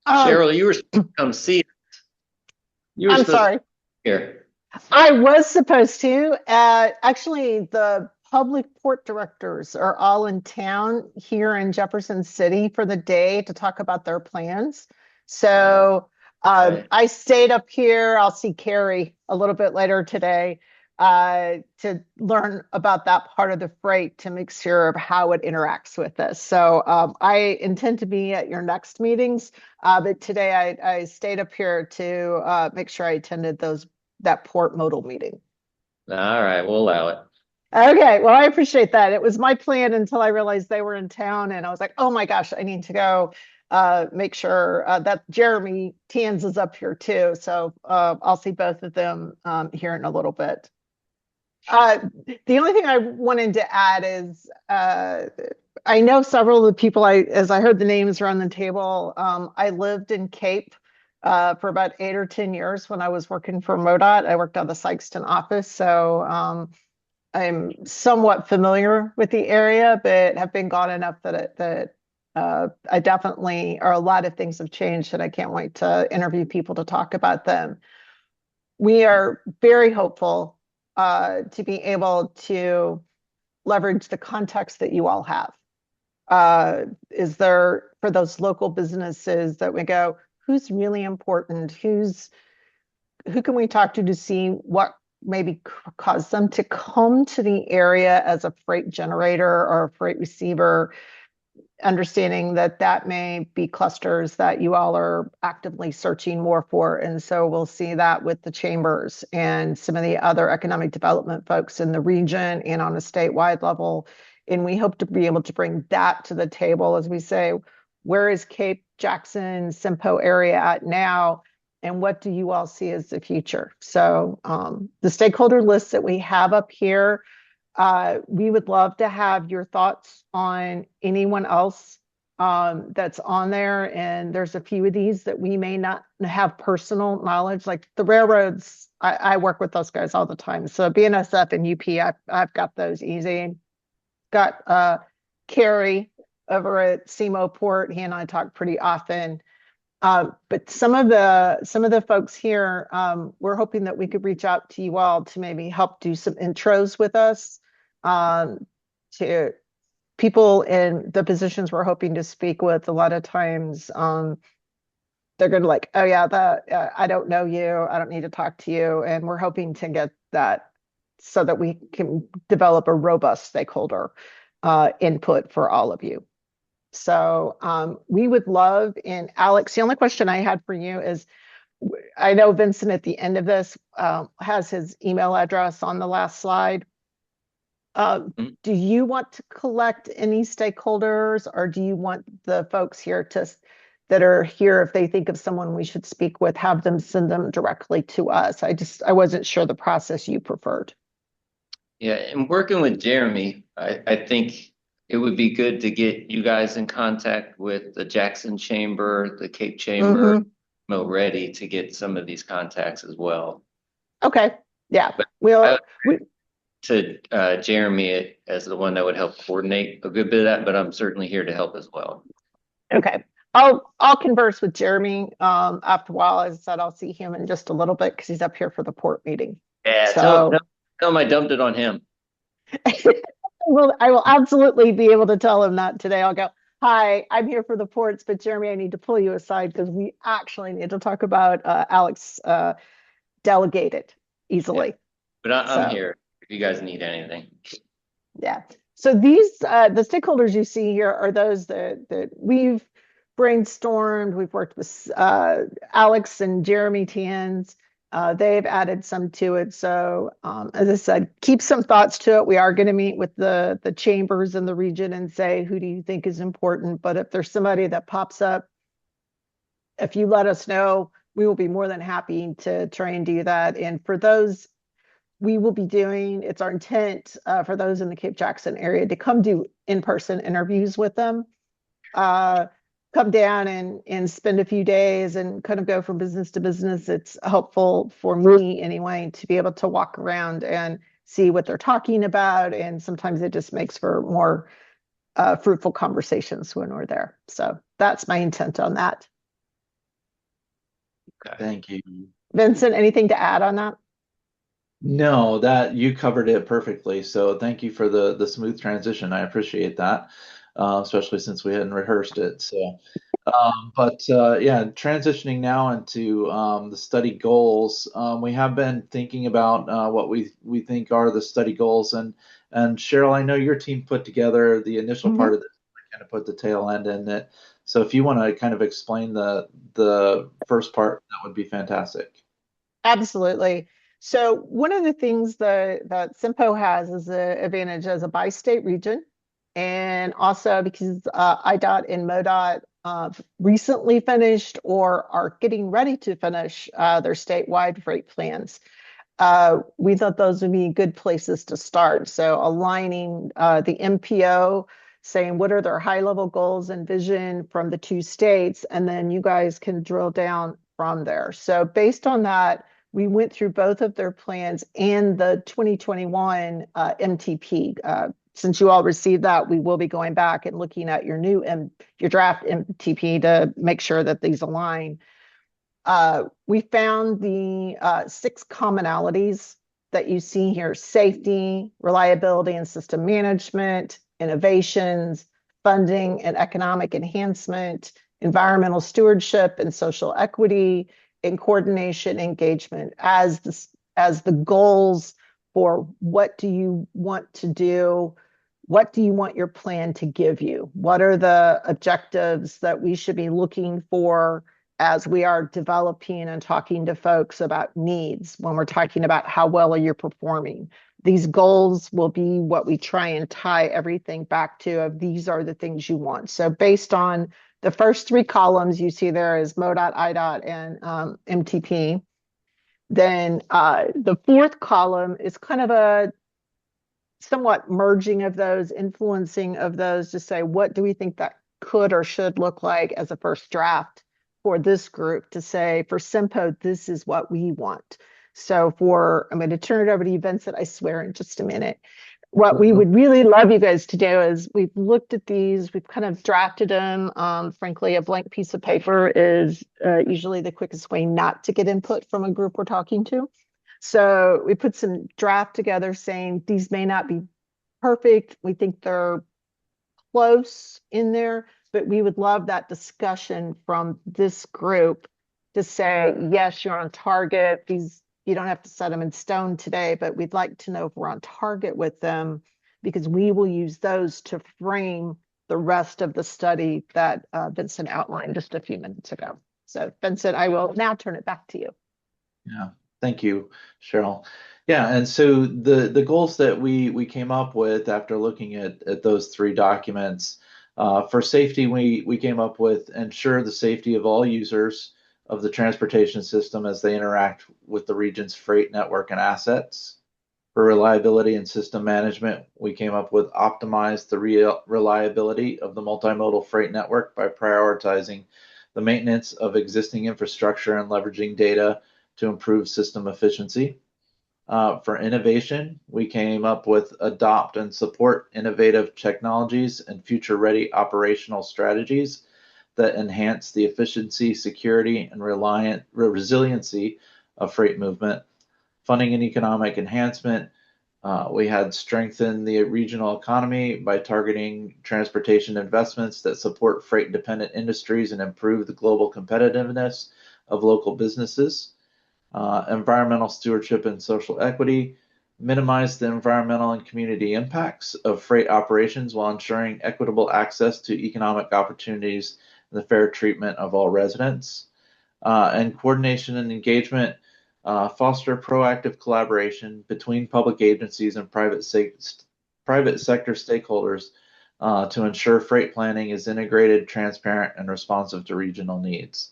Cheryl, you were supposed to come see us. I'm sorry. Here. I was supposed to. Actually, the public port directors are all in town here in Jefferson City for the day to talk about their plans. So Okay. I stayed up here. I'll see Carrie a little bit later today to learn about that part of the freight to make sure of how it interacts with this. So I intend to be at your next meetings, but today I stayed up here to make sure I attended that port modal meeting. All right, we'll allow it. Okay, well, I appreciate that. It was my plan until I realized they were in town, and I was like, oh my gosh, I need to go make sure that Jeremy Tanz is up here too. So I'll see both of them here in a little bit. The only thing I wanted to add is I know several of the people as I heard the names around the table, I lived in Cape for about 8 or 10 years when I was working for MoDOT. I worked on the Sykeston office, so I'm somewhat familiar with the area, but have been gone enough that I definitely, or a lot of things have changed, and I can't wait to interview people to talk about them. We are very hopeful to be able to leverage the context that you all have. Is there, for those local businesses that we go, who's really important? Who can we talk to see what maybe cause them to come to the area as a freight generator or a freight receiver, understanding that that may be clusters that you all are actively searching more for. And so we'll see that with the chambers and some of the other economic development folks in the region and on a statewide level. And we hope to be able to bring that to the table as we say, where is Cape Jackson, Simcoe area at now? And what do you all see as the future? So the stakeholder list that we have up here, we would love to have your thoughts on anyone else that's on there. And there's a few of these that we may not have personal knowledge, like the railroads. I work with those guys all the time. So BNSF and UP, I've got those easy. Got Carrie over at SEMO Port. He and I talk pretty often. But some of the folks here, we're hoping that we could reach out to you all to maybe help do some intros with us to people in the positions we're hoping to speak with. A lot of times they're going to like, oh yeah, I don't know you. I don't need to talk to you. And we're hoping to get that so that we can develop a robust stakeholder input for all of you. So we would love, and Alex, the only question I had for you is, I know Vincent at the end of this has his email address on the last slide. Do you want to collect any stakeholders, or do you want the folks here that are here, if they think of someone we should speak with, have them send them directly to us? I wasn't sure the process you preferred. Yeah, and working with Jeremy, I think it would be good to get you guys in contact with the Jackson Chamber, the Cape Chamber, ready to get some of these contacts as well. Okay, yeah. To Jeremy as the one that would help coordinate a good bit of that, but I'm certainly here to help as well. Okay, I'll converse with Jeremy after a while. As I said, I'll see him in just a little bit because he's up here for the port meeting. Yeah, so tell him I dumped it on him. Well, I will absolutely be able to tell him that today. I'll go, hi, I'm here for the ports, but Jeremy, I need to pull you aside because we actually need to talk about Alex delegated easily. Yeah. But I'm here if you guys need anything. Yeah. So these, the stakeholders you see here are those that we've brainstormed. We've worked with Alex and Jeremy Tans. They've added some to it. So as I said, keep some thoughts to it. We are going to meet with the chambers in the region and say, who do you think is important? But if there's somebody that pops up, if you let us know, we will be more than happy to try and do that. And for those, we will be doing, it's our intent for those in the Cape Jackson area to come do in-person interviews with them. Come down and spend a few days and kind of go from business to business. It's helpful for me anyway to be able to walk around and see what they're talking about. And sometimes it just makes for more fruitful conversations when we're there. So that's my intent on that. Okay. Thank you. Vincent, anything to add on that? No, that you covered it perfectly. So thank you for the smooth transition. I appreciate that. Especially since we hadn't rehearsed it. So, yeah, transitioning now into the study goals. We have been thinking about what we think are the study goals, and Cheryl, I know your team put together the initial part of this, kind of put the tail end in it. So if you want to kind of explain the first part, that would be fantastic. Absolutely. So one of the things that SIMPO has is an advantage as a bi-state region. And also because IDOT and MoDOT recently finished or are getting ready to finish their statewide freight plans, we thought those would be good places to start. So aligning the MPO saying what are their high level goals and vision from the two states, and then you guys can drill down from there. So based on that, we went through both of their plans and the 2021 MTP. Since you all received that, we will be going back and looking at your your draft MTP to make sure that these align. We found the 6 commonalities that you see here: safety, reliability and system management, innovations, funding and economic enhancement, environmental stewardship and social equity, and coordination engagement as the goals for what do you want to do, what do you want your plan to give you, what are the objectives that we should be looking for as we are developing and talking to folks about needs when we're talking about how well are you performing. These goals will be what we try and tie everything back to of these are the things you want. So based on the first 3 columns you see there is MoDOT, IDOT, and MTP. Then the 4th column is kind of a somewhat merging of those, influencing of those to say, what do we think that could or should look like as a first draft for this group to say, for SIMPO, this is what we want. So I'm going to turn it over to you, Vincent, I swear, in just a minute. What we would really love you guys to do is we've looked at these, we've kind of drafted them. Frankly, a blank piece of paper is usually the quickest way not to get input from a group we're talking to. So we put some draft together saying these may not be perfect. We think they're close in there, but we would love that discussion from this group to say, yes, you're on target. These, you don't have to set them in stone today, but we'd like to know if we're on target with them, because we will use those to frame the rest of the study that Vincent outlined just a few minutes ago. So Vincent, I will now turn it back to you. Yeah, thank you, Cheryl. Yeah, and so the goals that we came up with after looking at those 3 documents, for safety, we came up with ensure the safety of all users of the transportation system as they interact with the region's freight network and assets. For reliability and system management, we came up with optimize the reliability of the multimodal freight network by prioritizing the maintenance of existing infrastructure and leveraging data to improve system efficiency. For innovation, we came up with adopt and support innovative technologies and future-ready operational strategies that enhance the efficiency, security, and resiliency of freight movement. Funding and economic enhancement, we had strengthened the regional economy by targeting transportation investments that support freight-dependent industries and improve the global competitiveness of local businesses. Environmental stewardship and social equity, minimize the environmental and community impacts of freight operations while ensuring equitable access to economic opportunities and the fair treatment of all residents. And coordination and engagement, foster proactive collaboration between public agencies and private sector stakeholders to ensure freight planning is integrated, transparent, and responsive to regional needs.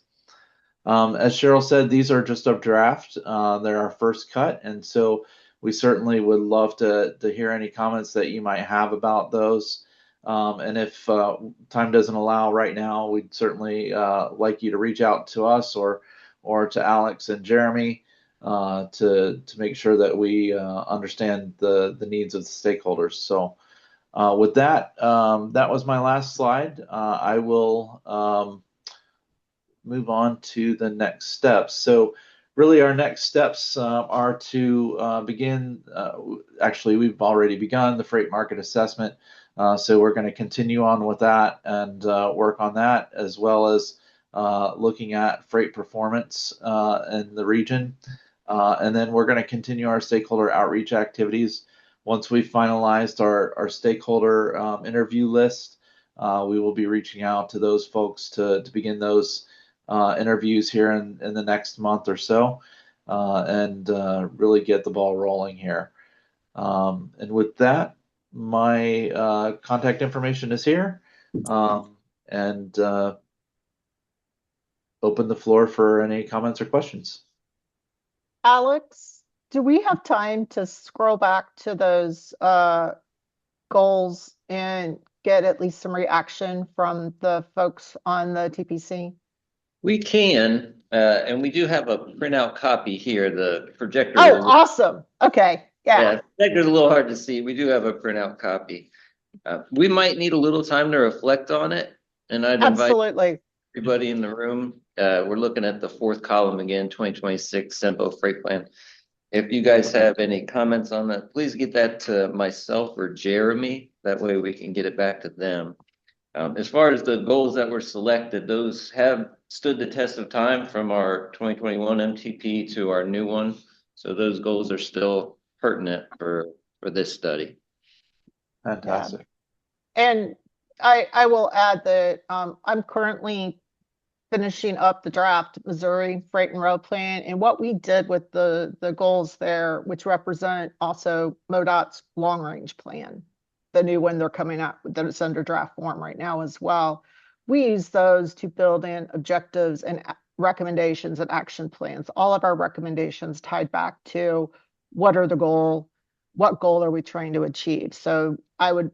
As Cheryl said, these are just a draft. They're our first cut, and so we certainly would love to hear any comments that you might have about those. And if time doesn't allow right now, we'd certainly like you to reach out to us or to Alex and Jeremy to make sure that we understand the needs of the stakeholders. So with that, that was my last slide. I will move on to the next steps. So really our next steps are to begin, actually we've already begun the freight market assessment. So we're going to continue on with that and work on that, as well as looking at freight performance in the region. And then we're going to continue our stakeholder outreach activities. Once we've finalized our stakeholder interview list, we will be reaching out to those folks to begin those interviews here in the next month or so, and really get the ball rolling here. And with that, my contact information is here, and open the floor for any comments or questions. Alex, do we have time to scroll back to those goals and get at least some reaction from the folks on the TPC? We can, and we do have a printout copy here. The projector. Oh, awesome. Okay. Yeah, projector's a little hard to see. We do have a printout copy. We might need a little time to reflect on it, and I'd invite Absolutely. everybody in the room. We're looking at the fourth column again, 2026 Sempo Freight Plan. If you guys have any comments on that, please get that to myself or Jeremy. That way we can get it back to them. As far as the goals that were selected, those have stood the test of time from our 2021 MTP to our new one. So those goals are still pertinent for this study. Fantastic. And I will add that I'm currently finishing up the draft Missouri Freight and Rail Plan, and what we did with the goals there, which represent also MoDOT's long range plan, the new one they're coming out that is under draft form right now as well. We use those to build in objectives and recommendations and action plans. All of our recommendations tied back to what goal are we trying to achieve? So I would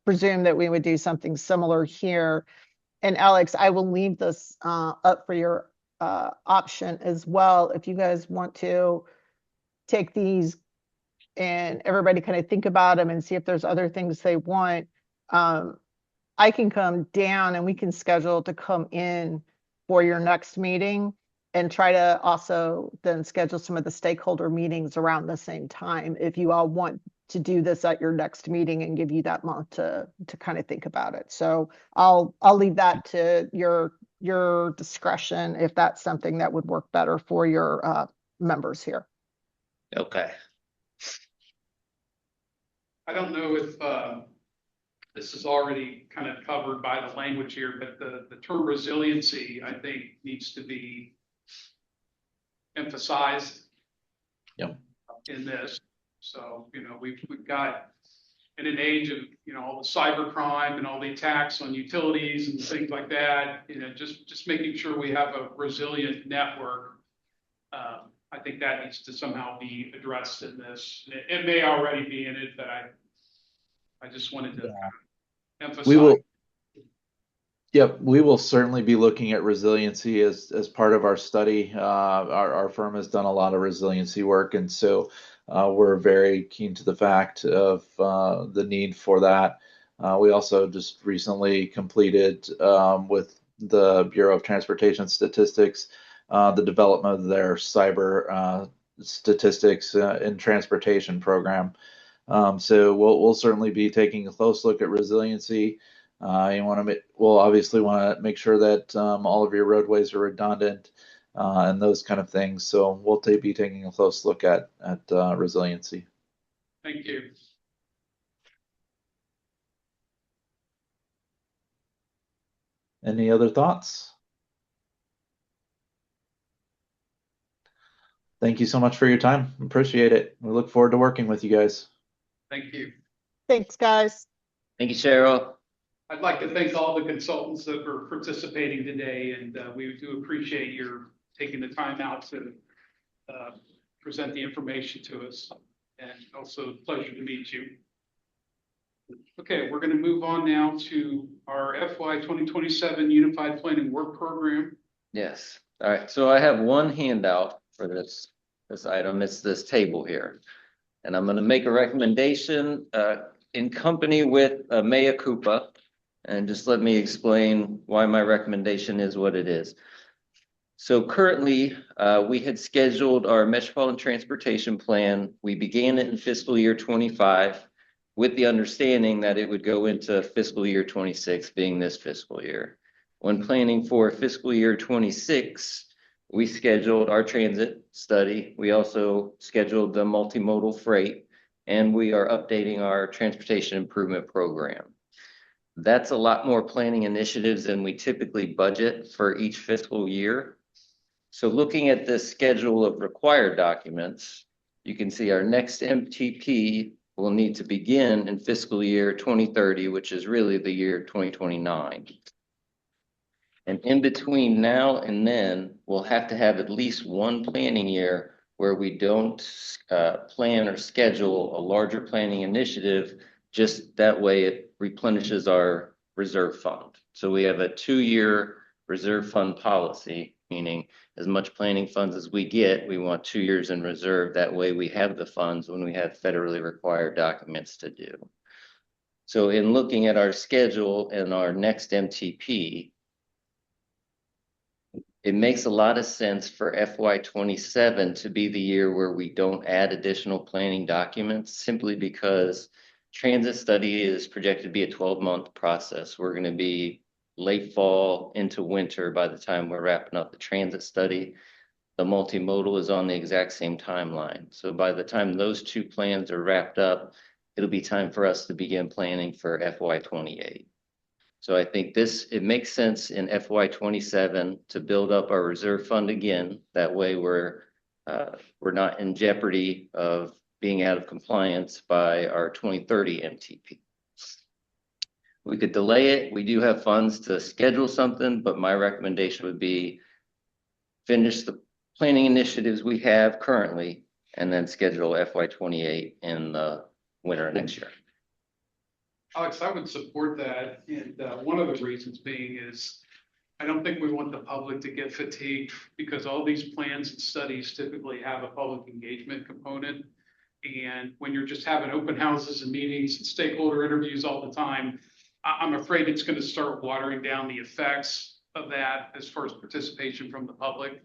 presume that we would do something similar here. And Alex, I will leave this up for your option as well. If you guys want to take these and everybody kind of think about them and see if there's other things they want, I can come down and we can schedule to come in for your next meeting and try to also then schedule some of the stakeholder meetings around the same time if you all want to do this at your next meeting and give you that month to kind of think about it. So I'll leave that to your discretion if that's something that would work better for your members here. Okay. I don't know if this is already kind of covered by the language here, but the term resiliency, I think, needs to be emphasized. Yep. In this. So, we've got in an age of, all the cyber crime and all the attacks on utilities and things like that, just making sure we have a resilient network. I think that needs to somehow be addressed in this. It may already be in it, but I just wanted to emphasize. We will certainly be looking at resiliency as part of our study. Our firm has done a lot of resiliency work, and so we're very keen to the fact of the need for that. We also just recently completed with the Bureau of Transportation Statistics the development of their cyber statistics in transportation program. So we'll certainly be taking a close look at resiliency. We'll obviously want to make sure that all of your roadways are redundant and those kind of things. So we'll be taking a close look at resiliency. Thank you. Any other thoughts? Thank you so much for your time. Appreciate it. We look forward to working with you guys. Thank you. Thanks, guys. Thank you, Cheryl. I'd like to thank all the consultants that were participating today, and we do appreciate your taking the time out to present the information to us, and also a pleasure to meet you. Okay, we're going to move on now to our FY 2027 Unified Planning Work Program. Yes. All right. So I have one handout for this item. It's this table here, and I'm going to make a recommendation in company with mea culpa. And just let me explain why my recommendation is what it is. So currently, we had scheduled our Metropolitan Transportation Plan. We began it in fiscal year 25 with the understanding that it would go into fiscal year 26, being this fiscal year. When planning for fiscal year 26, we scheduled our transit study. We also scheduled the multimodal freight, and we are updating our transportation improvement program. That's a lot more planning initiatives than we typically budget for each fiscal year. So looking at this schedule of required documents, you can see our next MTP will need to begin in fiscal year 2030, which is really the year 2029. And in between now and then, we'll have to have at least one planning year where we don't plan or schedule a larger planning initiative. Just that way replenishes our reserve fund. So we have a 2-year reserve fund policy, meaning as much planning funds as we get, we want 2 years in reserve. That way we have the funds when we have federally required documents to do. So in looking at our schedule and our next MTP, it makes a lot of sense for FY27 to be the year where we don't add additional planning documents, simply because transit study is projected to be a 12-month process. We're going to be late fall into winter by the time we're wrapping up the transit study. The multimodal is on the exact same timeline. So by the time those 2 plans are wrapped up, it'll be time for us to begin planning for FY28. So I think it makes sense in FY27 to build up our reserve fund again. That way we're not in jeopardy of being out of compliance by our 2030 MTP. We could delay it. We do have funds to schedule something, but my recommendation would be finish the planning initiatives we have currently and then schedule FY28 in the winter next year. Alex, I would support that. And one of the reasons being is I don't think we want the public to get fatigued, because all these plans and studies typically have a public engagement component. And when you're just having open houses and meetings and stakeholder interviews all the time, I'm afraid it's going to start watering down the effects of that as far as participation from the public.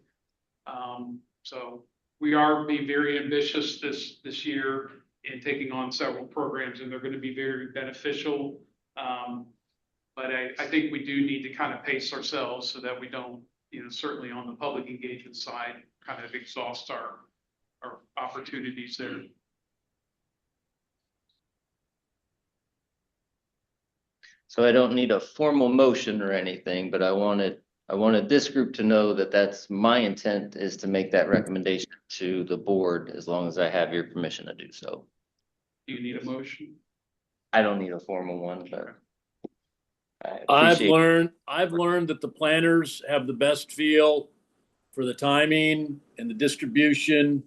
So we are being very ambitious this year in taking on several programs, and they're going to be very beneficial. But I think we do need to kind of pace ourselves so that we don't, certainly on the public engagement side, kind of exhaust our opportunities there. So I don't need a formal motion or anything, but I wanted this group to know that that's my intent, is to make that recommendation to the board, as long as I have your permission to do so. Do you need a motion? I don't need a formal one, but I've learned that the planners have the best feel for the timing and the distribution,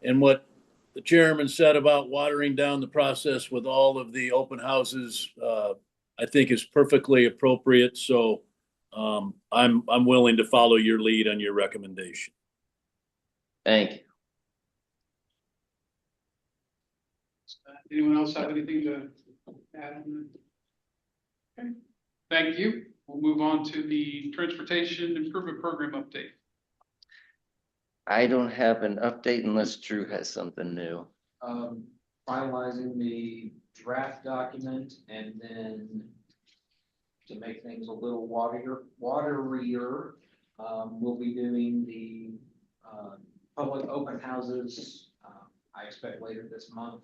and what the chairman said about watering down the process with all of the open houses, I think is perfectly appropriate. So I'm willing to follow your lead on your recommendation. Thank you. Anyone else have anything to add on that? Okay. Thank you. We'll move on to the Transportation Improvement Program update. I don't have an update unless Drew has something new. Finalizing the draft document, and then to make things a little waterier, we'll be doing the public open houses, I expect later this month,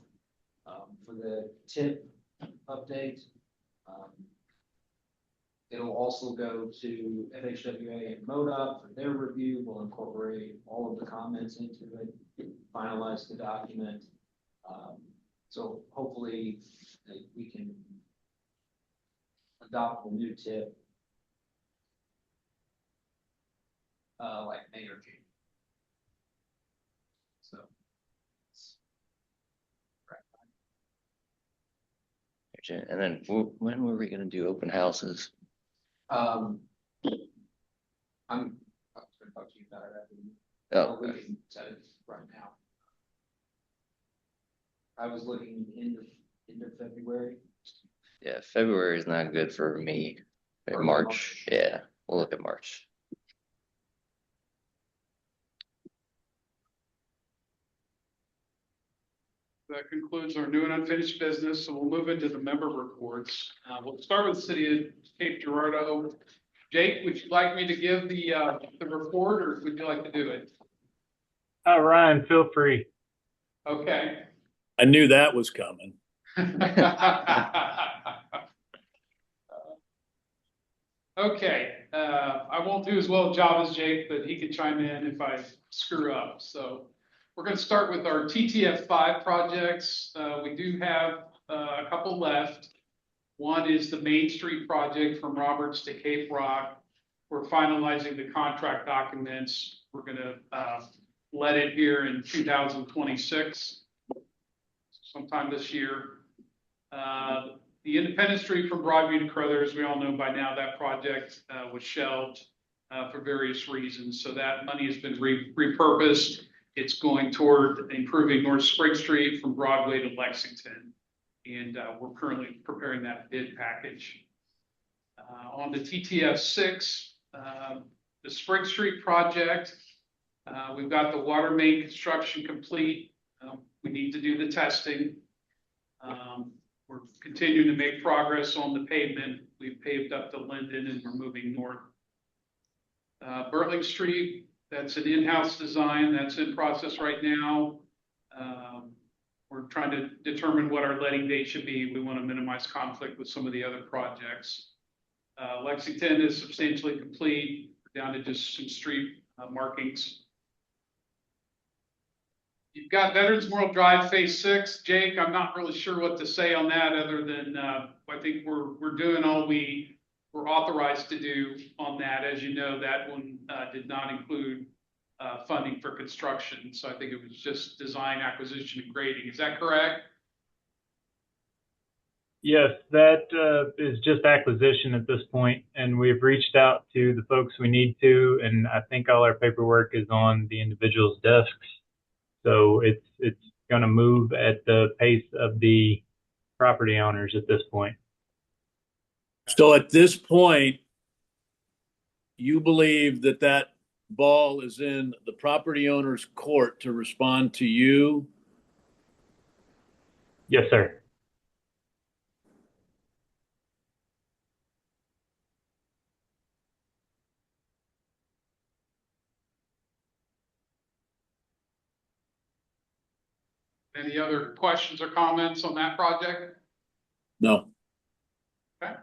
for the TIP update. It'll also go to FHWA and MoDOT for their review. We'll incorporate all of the comments into it, finalize the document. So hopefully we can adopt the new TIP like May or June. So And then when were we going to do open houses? I'm going to talk to you about it after you. Oh, we can set it right now. I was looking into February. Yeah, February is not good for me. March. Yeah, we'll look at March. That concludes our new and unfinished business. So we'll move into the member reports. We'll start with the city of Cape Girardeau. Jake, would you like me to give the report, or would you like to do it? Ryan, feel free. Okay. I knew that was coming. Okay. I won't do as well a job as Jake, but he can chime in if I screw up. So we're going to start with our TTF5 projects. We do have a couple left. One is the Main Street project from Roberts to Cape Rock. We're finalizing the contract documents. We're going to let it here in 2026, sometime this year. The Independence Street from Broadview to Crothers, we all know by now that project was shelved for various reasons. So that money has been repurposed. It's going toward improving North Spring Street from Broadway to Lexington. And we're currently preparing that bid package. On the TTF 6, the Spring Street project, we've got the water main construction complete. We need to do the testing. We're continuing to make progress on the pavement. We've paved up to Linden and we're moving north. Burling Street, that's an in-house design that's in process right now. We're trying to determine what our letting date should be. We want to minimize conflict with some of the other projects. Lexington is substantially complete, down to just some street markings. You've got Veterans Memorial Drive Phase 6. Jake, I'm not really sure what to say on that other than I think we're doing all we were authorized to do on that. As you know, that one did not include funding for construction. So I think it was just design, acquisition, and grading. Is that correct? Yes, that is just acquisition at this point, and we've reached out to the folks we need to, and I think all our paperwork is on the individuals' desks. So it's going to move at the pace of the property owners at this point. So at this point, you believe that that ball is in the property owner's court to respond to you? Yes, sir. Any other questions or comments on that project? No. Okay.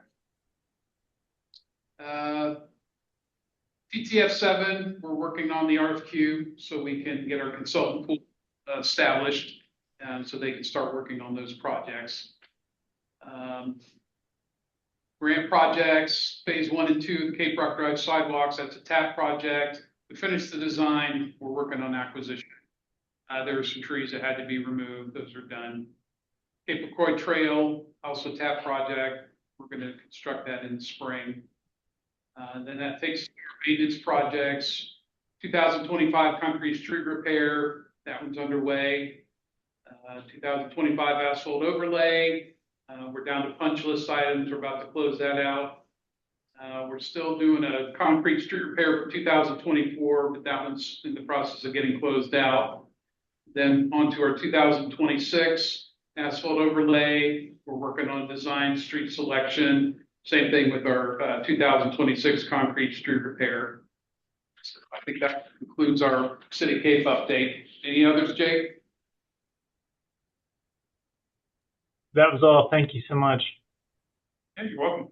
TTF 7, we're working on the RFQ so we can get our consultant pool established, so they can start working on those projects. Grant projects, Phase 1 and 2, the Cape Rock Drive sidewalks, that's a TAP project. We finished the design, we're working on acquisition. There were some trees that had to be removed, those are done. Cape LaCroix Trail, also TAP project, we're going to construct that in the spring. Then that takes maintenance projects, 2025 concrete street repair, that one's underway. 2025 asphalt overlay, we're down to punch list items, we're about to close that out. We're still doing a concrete street repair for 2024, but that one's in the process of getting closed out. Then on to our 2026 asphalt overlay, we're working on design street selection. Same thing with our 2026 concrete street repair. So I think that concludes our City Cape update. Any others, Jake? That was all. Thank you so much. Yeah, you're welcome.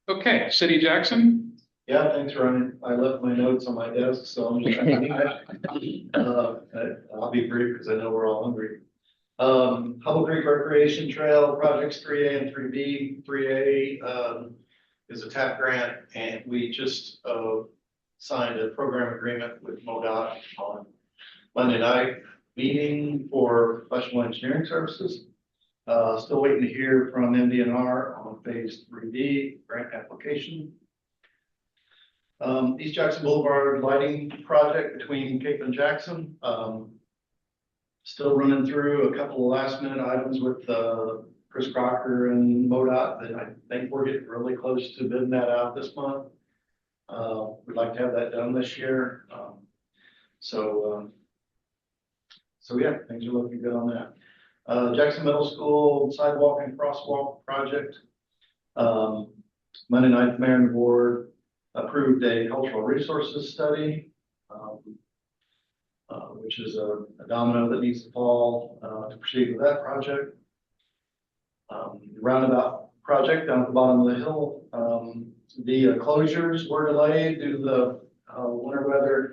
Okay, City Jackson. Yeah, thanks, Ryan. I left my notes on my desk, so I'm just I'll be brief because I know we're all hungry. Humble Creek Recreation Trail projects 3A and 3B. 3A is a TAP grant, and we just signed a program agreement with MoDOT on Monday night meeting for professional engineering services. Still waiting to hear from MDNR on Phase 3B grant application. East Jackson Boulevard lighting project between Cape and Jackson. Still running through a couple of last minute items with Chris Crocker and MoDOT that I think we're getting really close to bidding that out this month. We'd like to have that done this year. So yeah, things are looking good on that. Jackson Middle School sidewalk and crosswalk project. Monday night, the mayor and the board approved a cultural resources study, which is a domino that needs to fall to proceed with that project. Roundabout project down at the bottom of the hill. The closures were delayed due to the winter weather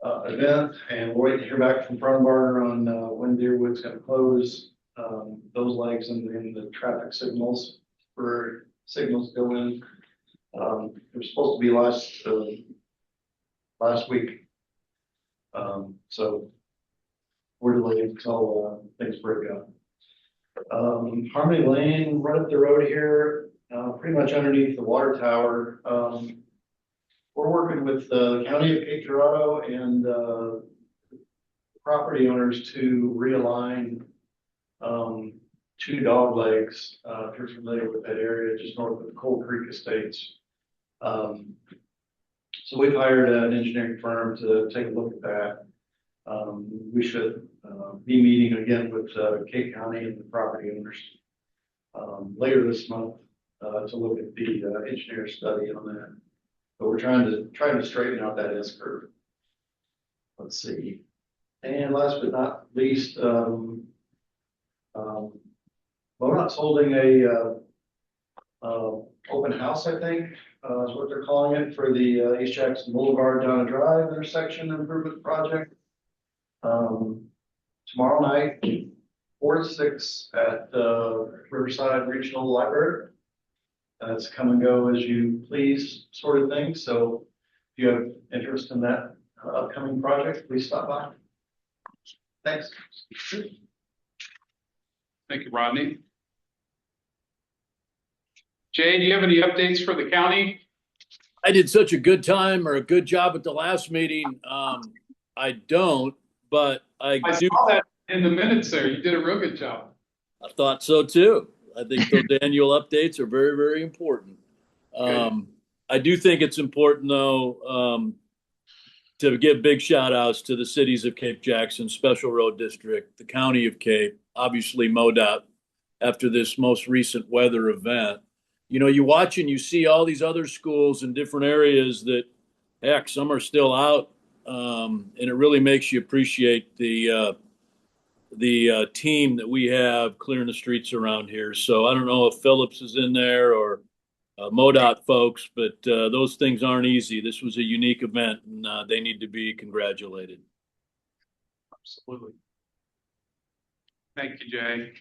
event, and we're waiting to hear back from Frombarger on when Deerwood's going to close those legs and the traffic signals for signals go in. It was supposed to be last week. So we're delayed until things break up. Harmony Lane, right up the road here, pretty much underneath the water tower. We're working with the county of Cape Girardeau and, property owners to realign, two dog legs, if you're familiar with that area, just north of the Coal Creek Estates. So we've hired an engineering firm to take a look at that. We should be meeting again with Cape County and the property owners later this month to look at the engineer study on that. But we're trying to straighten out that S curve. Let's see. And last but not least, MoDOT's holding a open house, I think, is what they're calling it, for the East Jackson Boulevard Donna Drive intersection improvement project. Tomorrow night, 4 to 6 at Riverside Regional Library. It's come and go as you please sort of thing. So if you have interest in that upcoming project, please stop by. Thanks. Thank you, Rodney. Jay, do you have any updates for the county? I did such a good time or a good job at the last meeting. I don't, but I do. Saw that in the minutes there. You did a real good job. I thought so too. I think those annual updates are very, very important. I do think it's important though, to give big shout outs to the cities of Cape Jackson, Special Road District, the County of Cape, obviously MoDOT after this most recent weather event. You know, you watch and you see all these other schools in different areas that, heck, some are still out. And it really makes you appreciate the team that we have clearing the streets around here. So I don't know if Phillips is in there or MoDOT folks, but those things aren't easy. This was a unique event and they need to be congratulated. Absolutely. Thank you, Jay.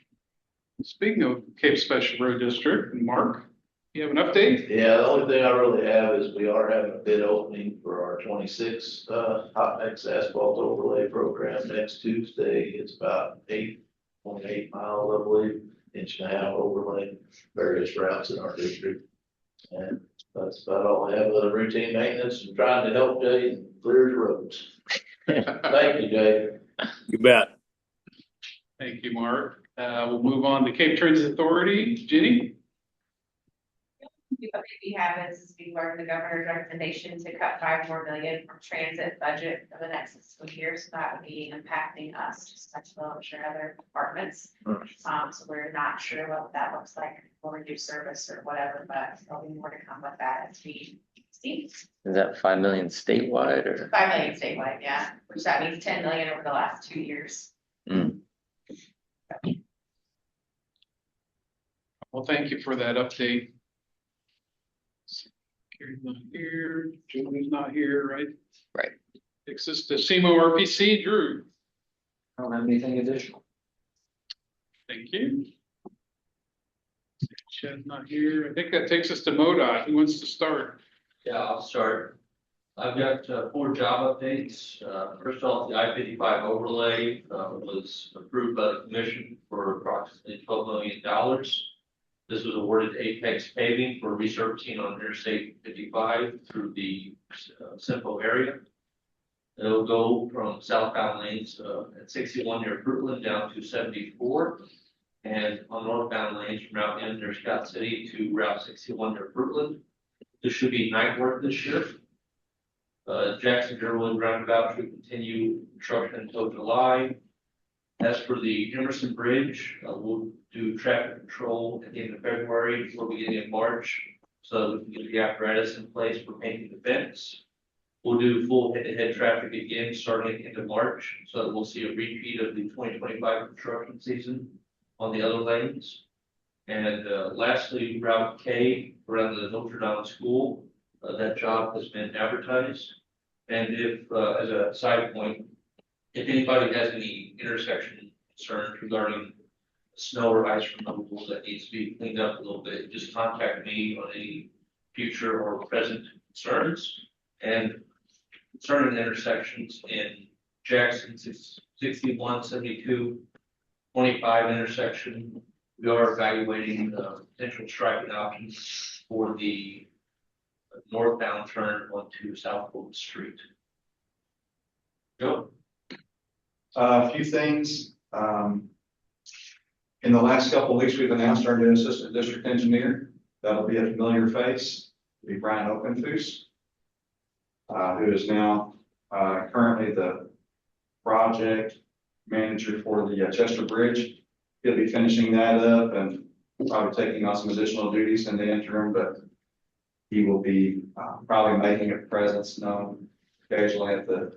Speaking of Cape Special Road District, Mark, you have an update? Yeah, the only thing I really have is we are having a bid opening for our 26 hot mix asphalt overlay program next Tuesday. It's about 8.8 miles, I believe, 1.5 overlay, various routes in our district. And that's about all I have with the routine maintenance and trying to help Jay clear the roads. Thank you, Jay. You bet. Thank you, Mark. We'll move on to Cape Transit Authority. Jenny? What we have is we learned the governor's recommendation to cut $5 more million from transit budget for the next fiscal year. So that would be impacting us just as well as your other departments. So we're not sure what that looks like for reduced service or whatever, but there'll be more to come with that as we see. Is that 5 million statewide or? 5 million statewide, yeah, which that means 10 million over the last 2 years. Well, thank you for that update. Carrie's not here, Julie's not here, right? Right. Takes us to SEMO RPC, Drew. I don't have anything additional. Thank you. Chad's not here. I think that takes us to MoDOT. Who wants to start? Yeah, I'll start. I've got 4 job updates. First off, the I-55 overlay was approved by the commission for approximately $12 million. This was awarded to Apex Paving for resurfacing on Interstate 55 through the Simcoe area. It'll go from southbound lanes at 61 near Fruitland down to 74. And on northbound lanes from Route N near Scott City to Route 61 near Fruitland. This should be night work this year. Jackson Derwood roundabout should continue construction until July. As for the Emerson Bridge, we'll do traffic control at the end of February before beginning of March, so we can get the apparatus in place for painting the fence. We'll do full head-to-head traffic again starting at the end of March, so that we'll see a repeat of the 2025 construction season on the other lanes. And lastly, Route K around the Notre Dame School, that job has been advertised. And if, as a side point, if anybody has any intersection concerns regarding snow or ice removal that needs to be cleaned up a little bit, just contact me on any future or present concerns. And concerning the intersections in Jackson, 61, 72, 25 intersection, We are evaluating potential striping options for the northbound turn onto South Fulton Street. Joe? A few things. In the last couple of weeks, we've announced our new assistant district engineer. That'll be a familiar face. It'll be Brian Openfoos, who is now currently the project manager for the Chester Bridge. He'll be finishing that up and probably taking on some additional duties in the interim, but he will be probably making a presence known occasionally at the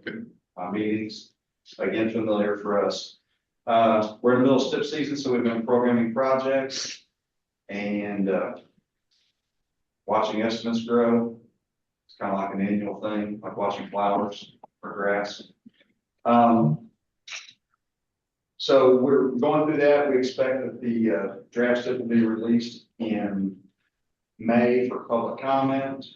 meetings. Again, familiar for us. We're in the middle of STIP season, so we've been programming projects and watching estimates grow. It's kind of like an annual thing, like watching flowers or grass. So we're going through that. We expect that the draft STIP will be released in May for public comment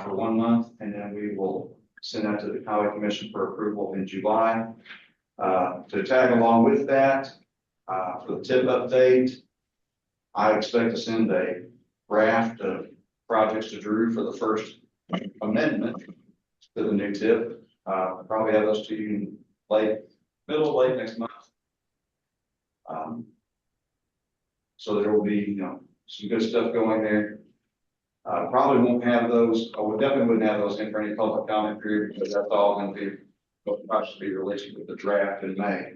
for 1 month, and then we will send that to the Highway Commission for approval in July. To tag along with that, for the TIP update, I expect to send a draft of projects to Drew for the first amendment to the new TIP. Probably have those to you middle of late next month. So there will be, some good stuff going there. Probably won't have those, or we definitely wouldn't have those in for any public comment period, because that's all going to be, will probably be released with the draft in May.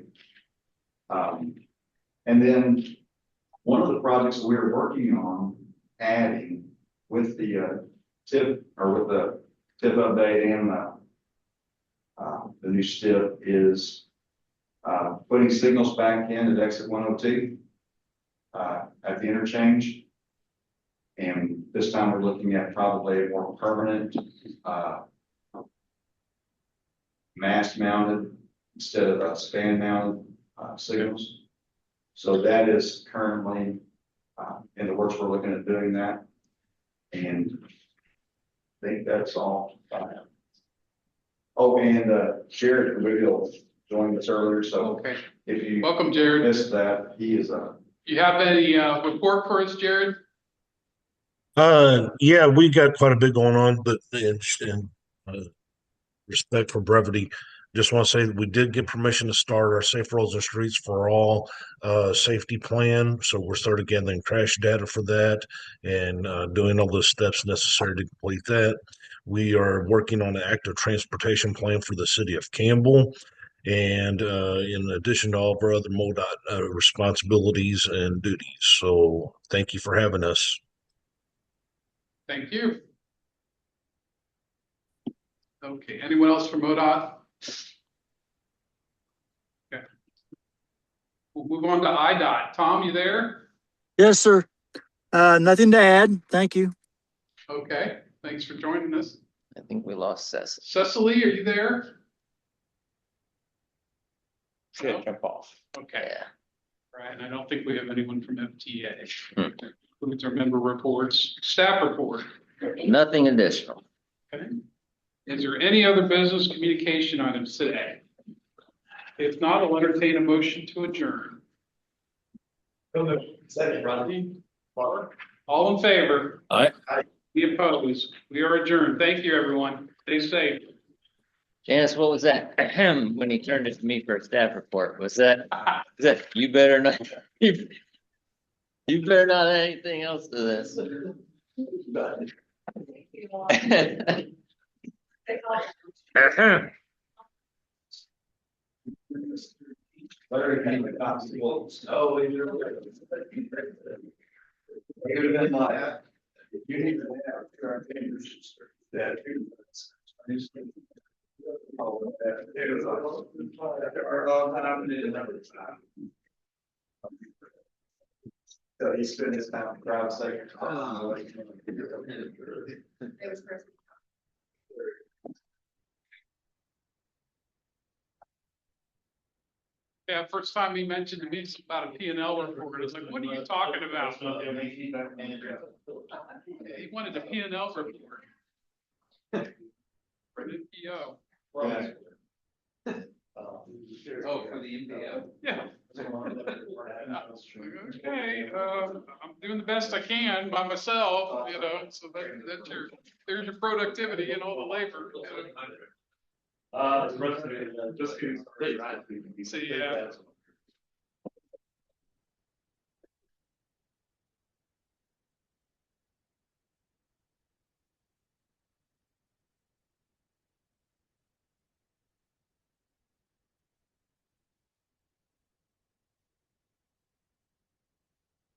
And then one of the projects that we're working on adding with the TIP, or with the TIP update and the new STIP, is putting signals back in at exit 102 at the interchange. And this time we're looking at probably a more permanent mast mounted instead of stand mounted signals. So that is currently in the works. We're looking at doing that. And I think that's all I have. Oh, and Jared Wiggles joined us earlier. So okay. If you welcome, Jared. Missed that, he is You have any report for us, Jared? Yeah, we got quite a bit going on, but in respect for brevity, just want to say that we did get permission to start our Safe Roads and Streets for All safety plan. So we're starting getting crash data for that and doing all the steps necessary to complete that. We are working on an active transportation plan for the city of Campbell. And in addition to all of our other MoDOT responsibilities and duties. So thank you for having us. Thank you. Okay, anyone else from MoDOT? Okay. We'll move on to IDOT. Tom, you there? Yes, sir. Nothing to add. Thank you. Okay, thanks for joining us. I think we lost Cecily. Cecily, are you there? Should jump off. Okay. Yeah. Right, and I don't think we have anyone from MTA. Includes our member reports. Staff report. Nothing additional. Okay. Is there any other business communication items today? If not, I'll entertain a motion to adjourn. second, Rodney. All in favor? Aye. Be opposed? We are adjourned. Thank you, everyone. Stay safe. Janice, what was that? When he turned it to me for a staff report, was that you better not, you better not add anything else to this. Larry came to constable. Oh, you're you need to have current fingers that oh, that is so he spent his time in crowd sector. Yeah, first time he mentioned to me about a P&L report, I was like, what are you talking about? He wanted a P&L report. For the PO. Oh, for the MDO? Yeah. Okay, I'm doing the best I can by myself, you know, so that's there's your productivity and all the labor. You know. The rest of it, just. See, yeah.